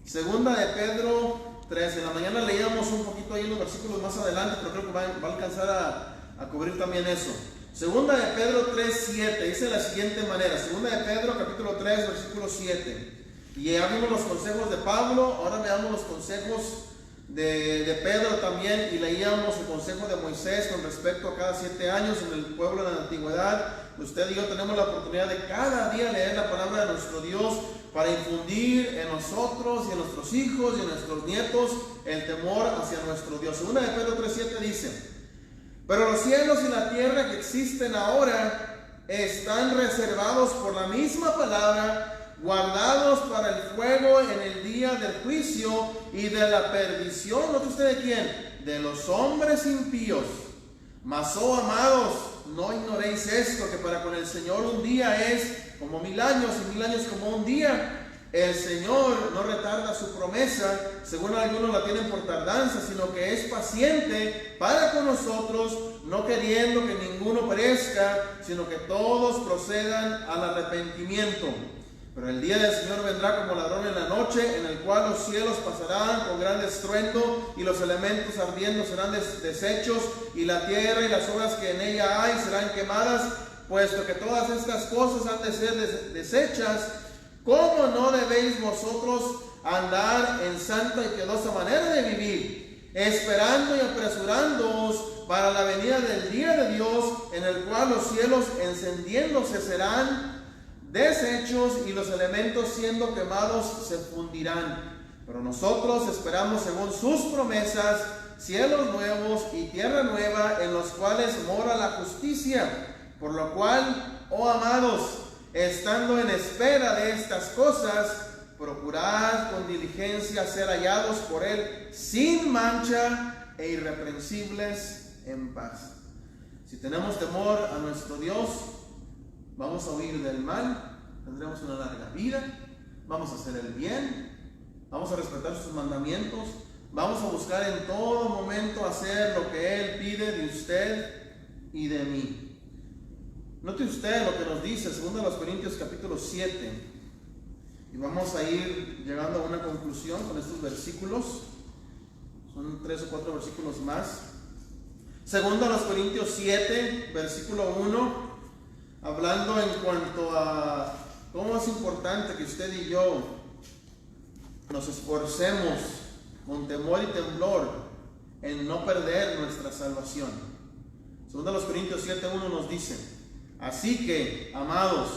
Segunda de Pedro 3. En la mañana leíamos un poquito ahí en los versículos más adelante, pero creo que va a alcanzar a cubrir también eso. Segunda de Pedro 3, 7, dice de la siguiente manera. Segunda de Pedro capítulo 3, versículo 7. Y ya vimos los consejos de Pablo, ahora veamos los consejos de Pedro también, y leíamos el consejo de Moisés con respecto a cada 7 años en el pueblo de la antigüedad. Usted y yo tenemos la oportunidad de cada día leer la palabra de nuestro Dios para infundir en nosotros y en nuestros hijos y en nuestros nietos el temor hacia nuestro Dios. Segunda de Pedro 3:7 dice: pero los cielos y la tierra que existen ahora están reservados por la misma palabra, guardados para el fuego en el día del juicio y de la perdición. ¿Note usted de quién? De los hombres impíos. Mas, oh amados, no ignoréis esto, que para con el Señor un día es como 1000 años y 1000 años como un día. El Señor no retarda su promesa, según algunos la tienen por tardanza, sino que es paciente para con nosotros, no queriendo que ninguno perezca, sino que todos procedan al arrepentimiento. Pero el día del Señor vendrá como ladrón en la noche, en el cual los cielos pasarán con gran estruendo, y los elementos ardiendo serán deshechos, y la tierra y las obras que en ella hay serán quemadas. Puesto que todas estas cosas han de ser deshechas, ¿cómo no debéis vosotros andar en santa y piadosa manera de vivir, esperando y apresurándoos para la venida del día de Dios, en el cual los cielos encendiéndose serán deshechos y los elementos siendo quemados se fundirán? Pero nosotros esperamos según sus promesas cielos nuevos y tierra nueva, en los cuales mora la justicia. Por lo cual, oh amados, estando en espera de estas cosas, procurad con diligencia ser hallados por Él sin mancha e irreprensibles en paz. Si tenemos temor a nuestro Dios, vamos a huir del mal, tendremos una larga vida, vamos a hacer el bien, vamos a respetar sus mandamientos, vamos a buscar en todo momento hacer lo que Él pide de usted y de mí. Note usted lo que nos dice 2 Corintios capítulo 7, y vamos a ir llegando a una conclusión con estos versículos. Son 3 o 4 versículos más. 2 Corintios 7, versículo 1, hablando en cuanto a cómo es importante que usted y yo nos esforcemos con temor y temblor en no perder nuestra salvación. 2 Corintios 7, 1 nos dice: así que, amados,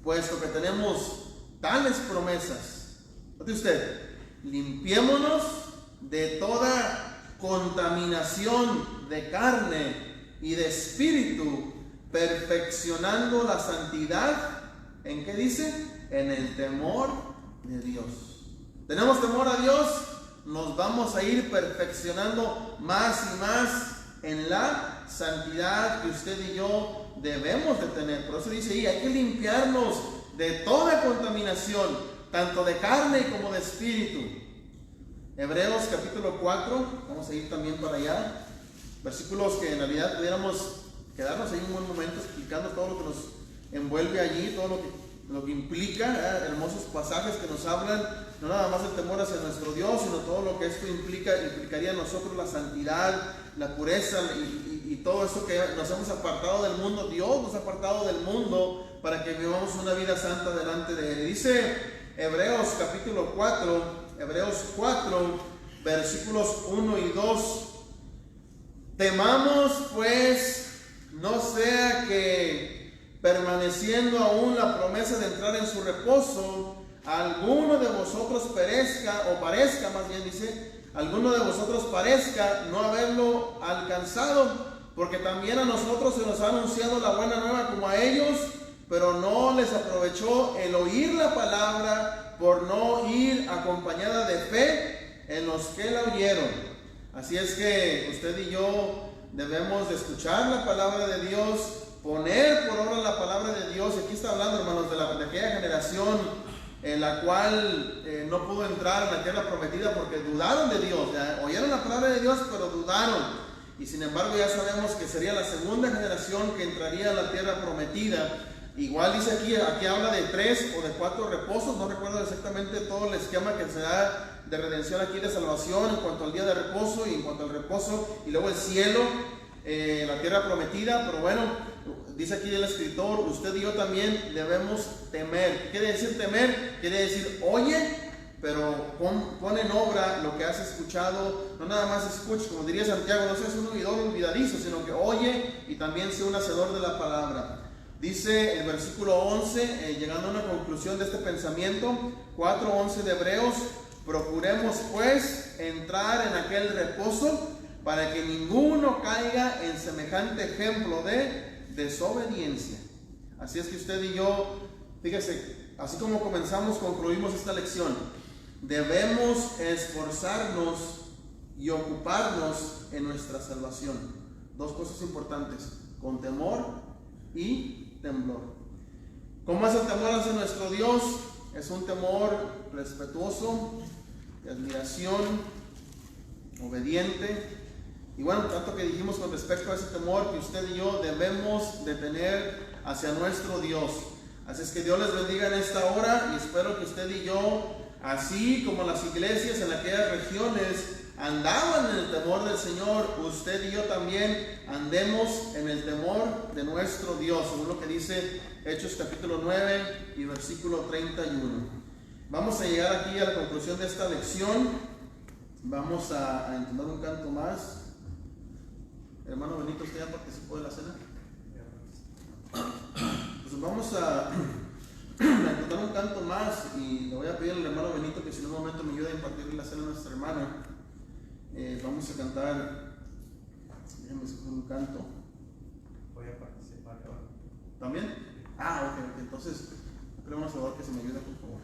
puesto que tenemos tales promesas, note usted, limpiémonos de toda contaminación de carne y de espíritu, perfeccionando la santidad, ¿en qué dice? En el temor de Dios. ¿Tenemos temor a Dios? Nos vamos a ir perfeccionando más y más en la santidad que usted y yo debemos de tener. Por eso dice ahí, hay que limpiarnos de toda contaminación, tanto de carne como de espíritu. Hebreos capítulo 4, vamos a ir también para allá, versículos que en realidad pudiéramos quedarnos ahí un buen momento explicando todo lo que nos envuelve allí, todo lo que implica, hermosos pasajes que nos hablan no nada más el temor hacia nuestro Dios, sino todo lo que esto implicaría en nosotros, la santidad, la pureza y todo eso que nos hemos apartado del mundo. Dios nos ha apartado del mundo para que vivamos una vida santa delante de Él. Dice Hebreos capítulo 4, Hebreos 4, versículos 1 y 2: temamos pues, no sea que permaneciendo aún la promesa de entrar en su reposo, alguno de vosotros perezca, o parezca más bien, dice, alguno de vosotros parezca no haberlo alcanzado, porque también a nosotros se nos ha anunciado la buena nueva como a ellos, pero no les aprovechó el oír la palabra por no ir acompañada de fe en los que la oyeron. Así es que usted y yo debemos de escuchar la palabra de Dios, poner por obra la palabra de Dios. Aquí está hablando, hermanos, de aquella generación en la cual no pudo entrar en la tierra prometida porque dudaron de Dios. Ya oyeron la palabra de Dios, pero dudaron. Y sin embargo ya sabemos que sería la segunda generación que entraría a la tierra prometida. Igual dice aquí habla de 3 o de 4 reposos. No recuerdo exactamente todo el esquema que se da de redención aquí, de salvación, en cuanto al día de reposo y en cuanto al reposo, y luego el cielo, la tierra prometida. Pero bueno, dice aquí el escritor, usted y yo también debemos temer. ¿Qué quiere decir temer? Quiere decir oye, pero pon en obra lo que has escuchado. No nada más escuche, como diría Santiago, no seas un oidor olvidadizo, sino que oye y también sea un hacedor de la palabra. Dice el versículo 11, llegando a una conclusión de este pensamiento, 4:11 de Hebreos: procuremos pues entrar en aquel reposo, para que ninguno caiga en semejante ejemplo de desobediencia. Así es que usted y yo, fíjese, así como comenzamos, concluimos esta lección. Debemos esforzarnos y ocuparnos en nuestra salvación. Dos cosas importantes: con temor y temblor. ¿Cómo es el temor hacia nuestro Dios? Es un temor respetuoso, de admiración, obediente. Y bueno, tanto que dijimos con respecto a ese temor que usted y yo debemos de tener hacia nuestro Dios. Así es que Dios les bendiga en esta hora y espero que usted y yo, así como las iglesias en aquellas regiones andaban en el temor del Señor, usted y yo también andemos en el temor de nuestro Dios, según lo que dice Hechos capítulo 9 y versículo 31. Vamos a llegar aquí a la conclusión de esta lección. Vamos a entonar un canto más. Hermano Benito, ¿usted ya participó de la cena? Pues vamos a entonar un canto más y le voy a pedir al hermano Benito que si en un momento me ayude a impartirle la cena a nuestra hermana. Vamos a cantar, déjenme escoger un canto. Voy a participar ahora. ¿También? Ah, ok. Entonces, creo a Salvador que se me ayude, por favor.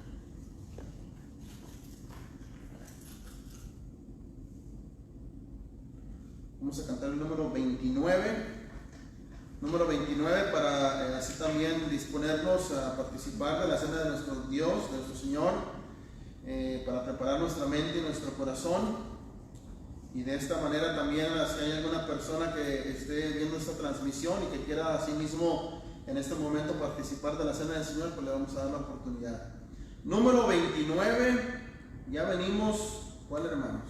Vamos a cantar el número 29. Número 29 para así también disponernos a participar de la cena de nuestro Dios, de nuestro Señor, para preparar nuestra mente y nuestro corazón. Y de esta manera también, si hay alguna persona que esté viendo esta transmisión y que quiera a sí mismo en este momento participar de la cena del Señor, pues le vamos a dar la oportunidad. Número 29, ya venimos. ¿Cuál, hermanos?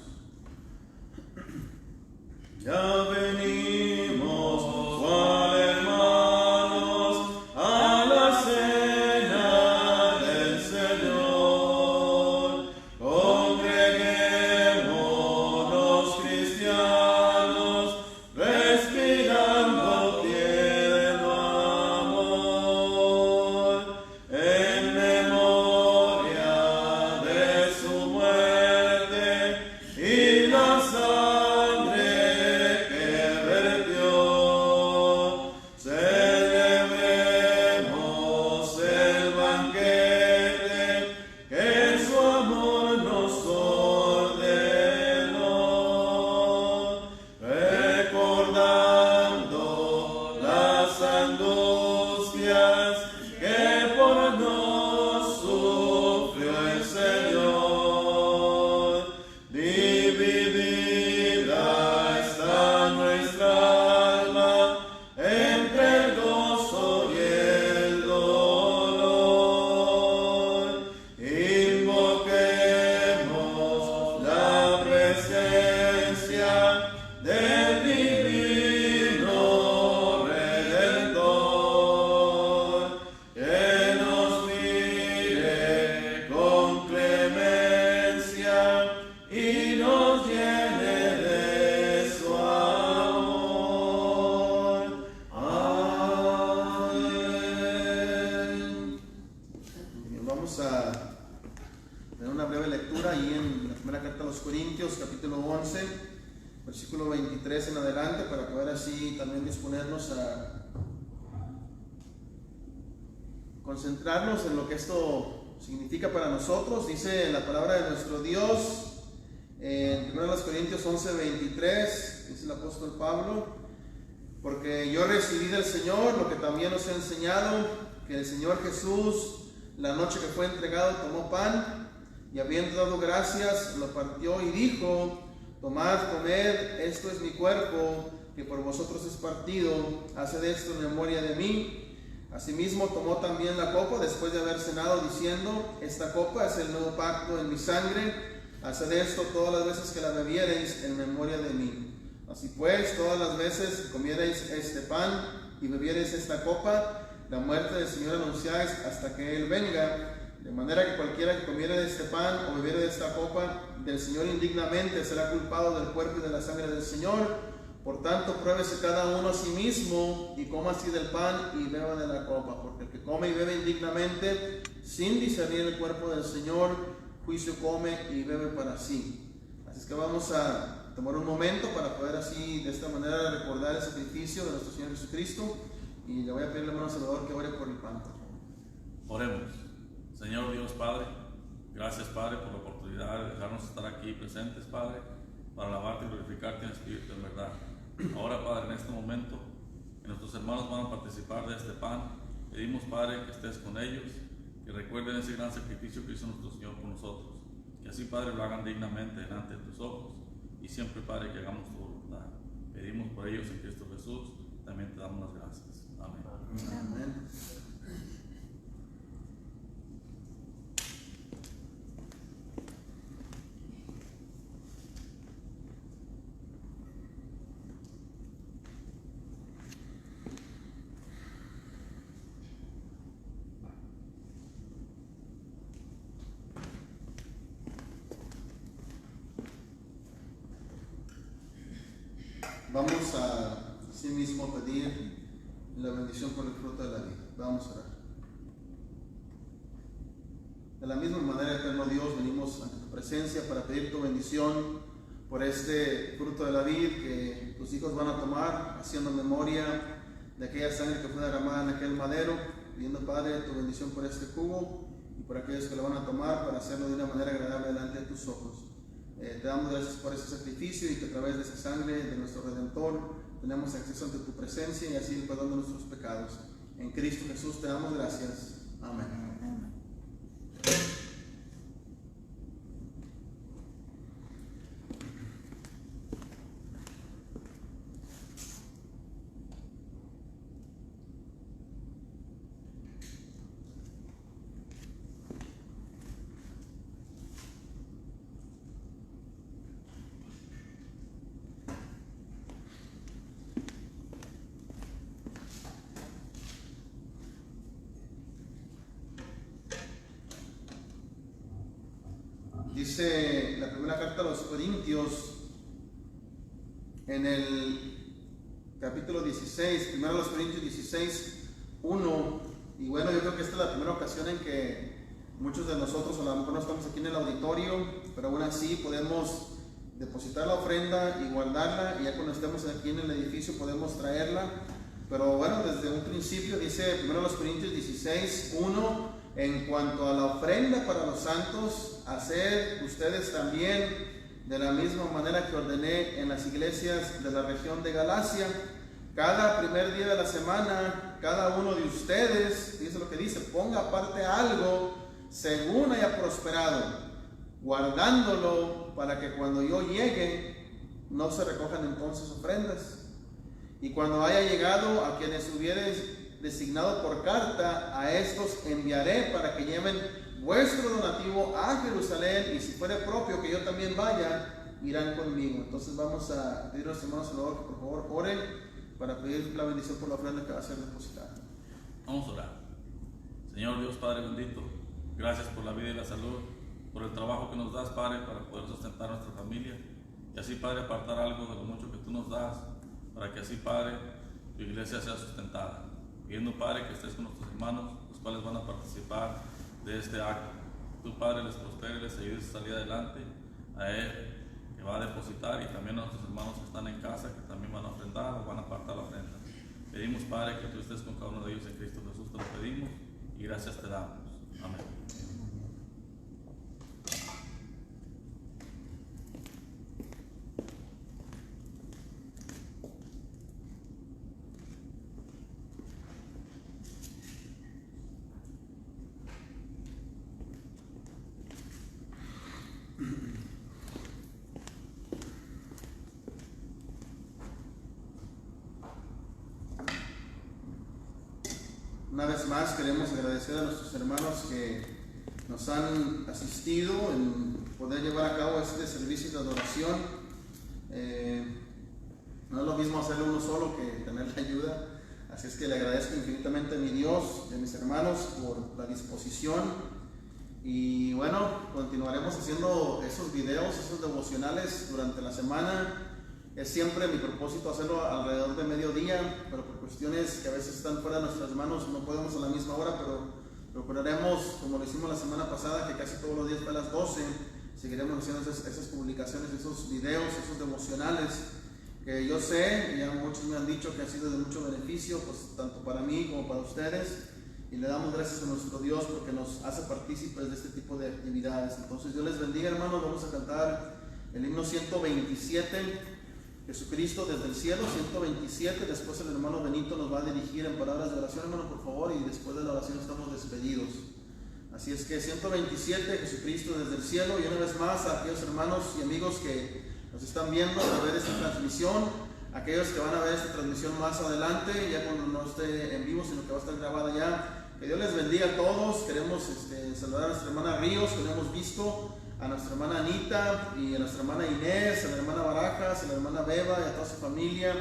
Ya venimos, ¿cuál, hermanos? A la cena del Señor. Congreguémonos, cristianos, respirando tierno amor, en memoria de su muerte y la sangre que vertió. Celebremos el banquete que en su amor nos ordenó, recordando las angustias que por nos sufrió el Señor. Dividida está nuestra alma entre el gozo y el dolor. Invoquemos la presencia del divino Redentor, que nos mire con clemencia y nos llene de su amor. Amén. Bien, vamos a tener una breve lectura ahí en la primera carta a los Corintios, capítulo 11, versículo 23 en adelante, para poder así también disponernos a concentrarnos en lo que esto significa para nosotros. Dice la palabra de nuestro Dios en 1 Corintios 11, 23, dice el apóstol Pablo: porque yo recibí del Señor lo que también os he enseñado, que el Señor Jesús, la noche que fue entregado, tomó pan y habiendo dado gracias, lo partió y dijo: tomad, comed, esto es mi cuerpo, que por vosotros es partido, haced esto en memoria de mí. Asimismo tomó también la copa después de haber cenado, diciendo: esta copa es el nuevo pacto en mi sangre, haced esto todas las veces que la bebiereis en memoria de mí. Así pues, todas las veces que comiereis este pan y bebiereis esta copa, la muerte del Señor anunciáis hasta que Él venga. De manera que cualquiera que comiere de este pan o bebiere de esta copa del Señor indignamente será culpado del cuerpo y de la sangre del Señor. Por tanto, pruébese cada uno a sí mismo y coma así del pan y beba de la copa, porque el que come y bebe indignamente, sin discernir el cuerpo del Señor, juicio come y bebe para sí. Así es que vamos a tomar un momento para poder así, de esta manera, recordar el sacrificio de nuestro Señor Jesucristo. Y le voy a pedir al hermano Salvador que ore por el pan. Oremos. Señor Dios Padre, gracias Padre por la oportunidad de dejarnos estar aquí presentes, Padre, para alabarte y glorificarte en espíritu en verdad. Ahora, Padre, en este momento, que nuestros hermanos van a participar de este pan, pedimos, Padre, que estés con ellos, que recuerden ese gran sacrificio que hizo nuestro Señor por nosotros, que así, Padre, lo hagan dignamente delante de tus ojos, y siempre, Padre, que hagamos tu voluntad. Pedimos por ellos en Cristo Jesús, también te damos las gracias. Amén. Amén. Vamos a sí mismo pedir la bendición por el fruto de la vida. Vamos a orar. De la misma manera, eterno Dios, venimos ante tu presencia para pedir tu bendición por este fruto de la vid que tus hijos van a tomar, haciendo memoria de aquella sangre que fue derramada en aquel madero, pidiendo, Padre, tu bendición por este jugo y por aquellos que lo van a tomar para hacerlo de una manera agradable delante de tus ojos. Te damos gracias por ese sacrificio y que a través de esa sangre de nuestro Redentor tenemos acceso ante tu presencia y así el perdón de nuestros pecados. En Cristo Jesús te damos gracias. Amén. Dice la primera carta a los Corintios en el capítulo 16, primero a los Corintios 16, 1, y bueno, yo creo que esta es la primera ocasión en que muchos de nosotros, a lo mejor no estamos aquí en el auditorio, pero aún así podemos depositar la ofrenda y guardarla, y ya cuando estemos aquí en el edificio podemos traerla. Pero bueno, desde un principio dice primero a los Corintios 16, 1, en cuanto a la ofrenda para los santos, haced ustedes también de la misma manera que ordené en las iglesias de la región de Galacia. Cada primer día de la semana, cada uno de ustedes, dice lo que dice, ponga aparte algo según haya prosperado, guardándolo para que cuando yo llegue no se recojan entonces ofrendas. Y cuando haya llegado a quienes hubieres designado por carta, a estos enviaré para que lleven vuestro donativo a Jerusalén, y si fuere propio que yo también vaya, irán conmigo. Entonces vamos a pedir a los hermanos Salvador que por favor oren para pedir la bendición por la ofrenda que va a ser depositada. Vamos a orar. Señor Dios Padre bendito, gracias por la vida y la salud, por el trabajo que nos das, Padre, para poder sustentar a nuestra familia, y así, Padre, apartar algo de lo mucho que tú nos das, para que así, Padre, tu iglesia sea sustentada. Pidiendo, Padre, que estés con nuestros hermanos, los cuales van a participar de este acto. Tú, Padre, les prospere, les ayudes a salir adelante, a Él que va a depositar, y también a nuestros hermanos que están en casa, que también van a ofrendar o van a apartar la ofrenda. Pedimos, Padre, que tú estés con cada uno de ellos en Cristo Jesús, te lo pedimos y gracias te damos. Amén. Una vez más queremos agradecer a nuestros hermanos que nos han asistido en poder llevar a cabo este servicio de adoración. No es lo mismo hacerlo uno solo que tener la ayuda, así es que le agradezco infinitamente a mi Dios y a mis hermanos por la disposición. Y bueno, continuaremos haciendo esos videos, esos devocionales durante la semana. Es siempre mi propósito hacerlo alrededor de mediodía, pero por cuestiones que a veces están fuera de nuestras manos no podemos a la misma hora, pero procuraremos, como lo hicimos la semana pasada, que casi todos los días fue a las 12, seguiremos haciendo esas publicaciones, esos videos, esos devocionales, que yo sé, y ya muchos me han dicho que ha sido de mucho beneficio, pues tanto para mí como para ustedes, y le damos gracias a nuestro Dios porque nos hace partícipes de este tipo de actividades. Entonces Dios les bendiga, hermanos. Vamos a cantar el himno 127, Jesucristo desde el cielo, 127. Después el hermano Benito nos va a dirigir en palabras de oración, hermano, por favor, y después de la oración estamos despedidos. Así es que 127, Jesucristo desde el cielo. Y una vez más a aquellos hermanos y amigos que nos están viendo a ver esta transmisión, aquellos que van a ver esta transmisión más adelante, ya cuando no esté en vivo, sino que va a estar grabada ya, que Dios les bendiga a todos. Queremos saludar a nuestra hermana Ríos, que no hemos visto, a nuestra hermana Anita, y a nuestra hermana Inés, a la hermana Barajas, a la hermana Beba, y a toda su familia,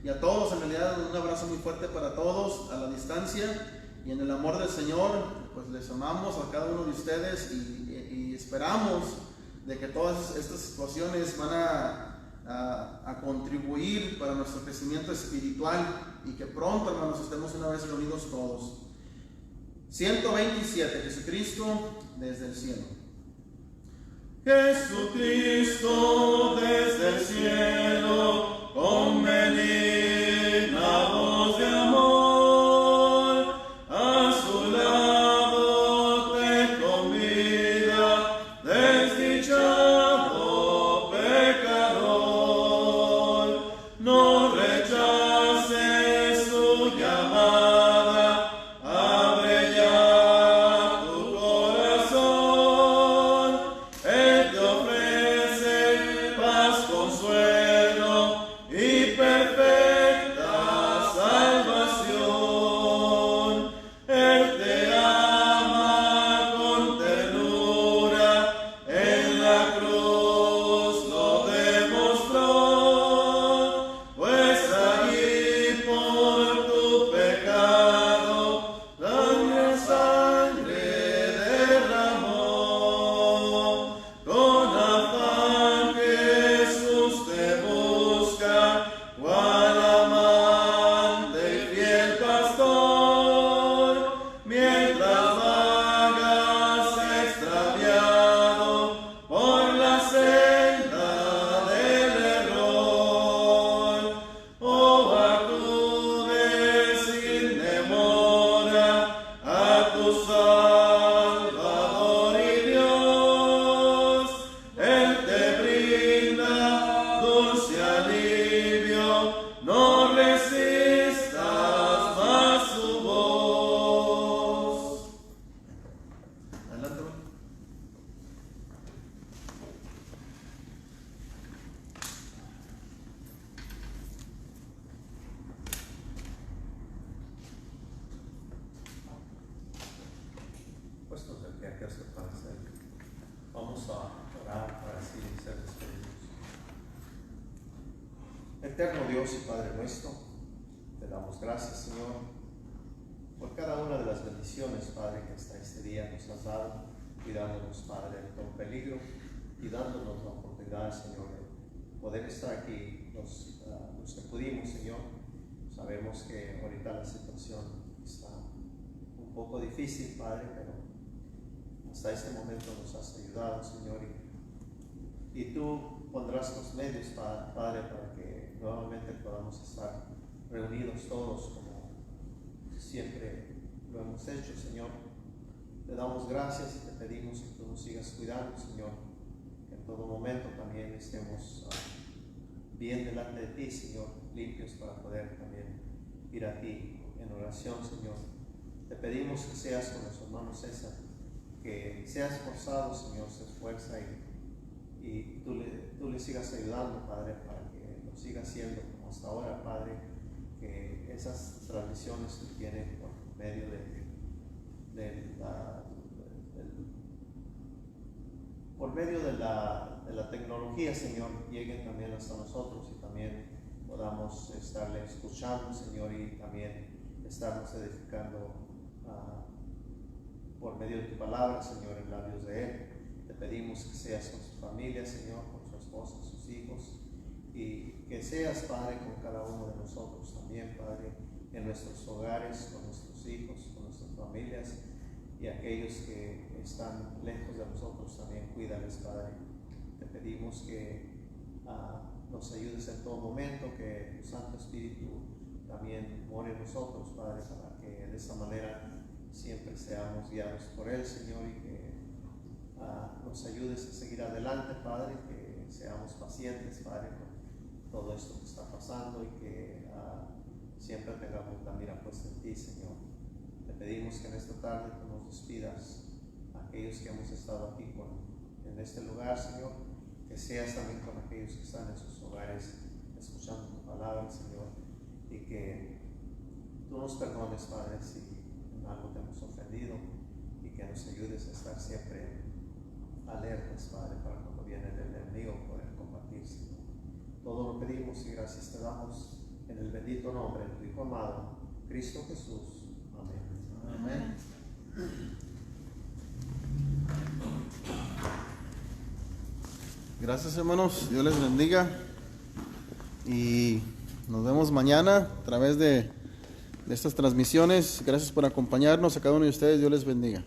y a todos. En realidad un abrazo muy fuerte para todos a la distancia, y en el amor del Señor pues les amamos a cada uno de ustedes, y esperamos de que todas estas situaciones van a a contribuir para nuestro crecimiento espiritual y que pronto, hermanos, estemos una vez reunidos todos. 127, Jesucristo desde el cielo. Jesucristo desde el cielo, con benigna voz de amor, a su lado te convida, desdichado pecador. No rechaces su llamada, abre ya tu corazón. Él te ofrece paz, consuelo y perfecta salvación. Él te ama con ternura, en la cruz lo demostró, pues allí por tu pecado la sangre derramó. Con afán Jesús te busca, cual amante y fiel pastor, mientras vagas extraviado por la senda del error. Oh, acude sin demora a tu Salvador y Dios. Él te brinda dulce alivio, no resistas más su voz. Adelante, hermano. Puestos de pie, aquellos que puedan hacer. Vamos a orar para así ser despedidos. Eterno Dios y Padre nuestro, te damos gracias, Señor, por cada una de las bendiciones, Padre, que hasta este día nos has dado, cuidándonos, Padre, de todo peligro y dándonos la oportunidad, Señor, de poder estar aquí los que pudimos, Señor. Sabemos que ahorita la situación está un poco difícil, Padre, pero hasta este momento nos has ayudado, Señor, y tú pondrás los medios, Padre, para que nuevamente podamos estar reunidos todos como siempre lo hemos hecho, Señor. Te damos gracias y te pedimos que tú nos sigas cuidando, Señor, que en todo momento también estemos bien delante de ti, Señor, limpios para poder también ir a ti en oración, Señor. Te pedimos que seas con nuestro hermano César, que sea esforzado, Señor, se esfuerza y tú le sigas ayudando, Padre, para que lo siga haciendo como hasta ahora, Padre, que esas transmisiones que tiene por medio de la tecnología, Señor, lleguen también hasta nosotros y también podamos estarle escuchando, Señor, y también estarnos edificando por medio de tu palabra, Señor, en labios de Él. Te pedimos que seas con su familia, Señor, con su esposa, sus hijos, y que seas, Padre, con cada uno de nosotros también, Padre, en nuestros hogares, con nuestros hijos, con nuestras familias, y aquellos que están lejos de nosotros también, cuídales, Padre. Te pedimos que nos ayudes en todo momento, que tu Santo Espíritu también more en nosotros, Padre, para que de esta manera siempre seamos guiados por Él, Señor, y que nos ayudes a seguir adelante, Padre, que seamos pacientes, Padre, con todo esto que está pasando y que siempre tengamos la mira puesta en ti, Señor. Te pedimos que en esta tarde tú nos despidas a aquellos que hemos estado aquí en este lugar, Señor, que seas también con aquellos que están en sus hogares escuchando tu palabra, Señor, y que tú nos perdones, Padre, si en algo te hemos ofendido, y que nos ayudes a estar siempre alertas, Padre, para cuando viene el enemigo poder combatir, Señor. Todo lo pedimos y gracias te damos en el bendito nombre de tu Hijo amado, Cristo Jesús. Amén. Amén. Gracias, hermanos. Dios les bendiga. y nos vemos mañana a través de estas transmisiones. Gracias por acompañarnos. A cada uno de ustedes, Dios les bendiga.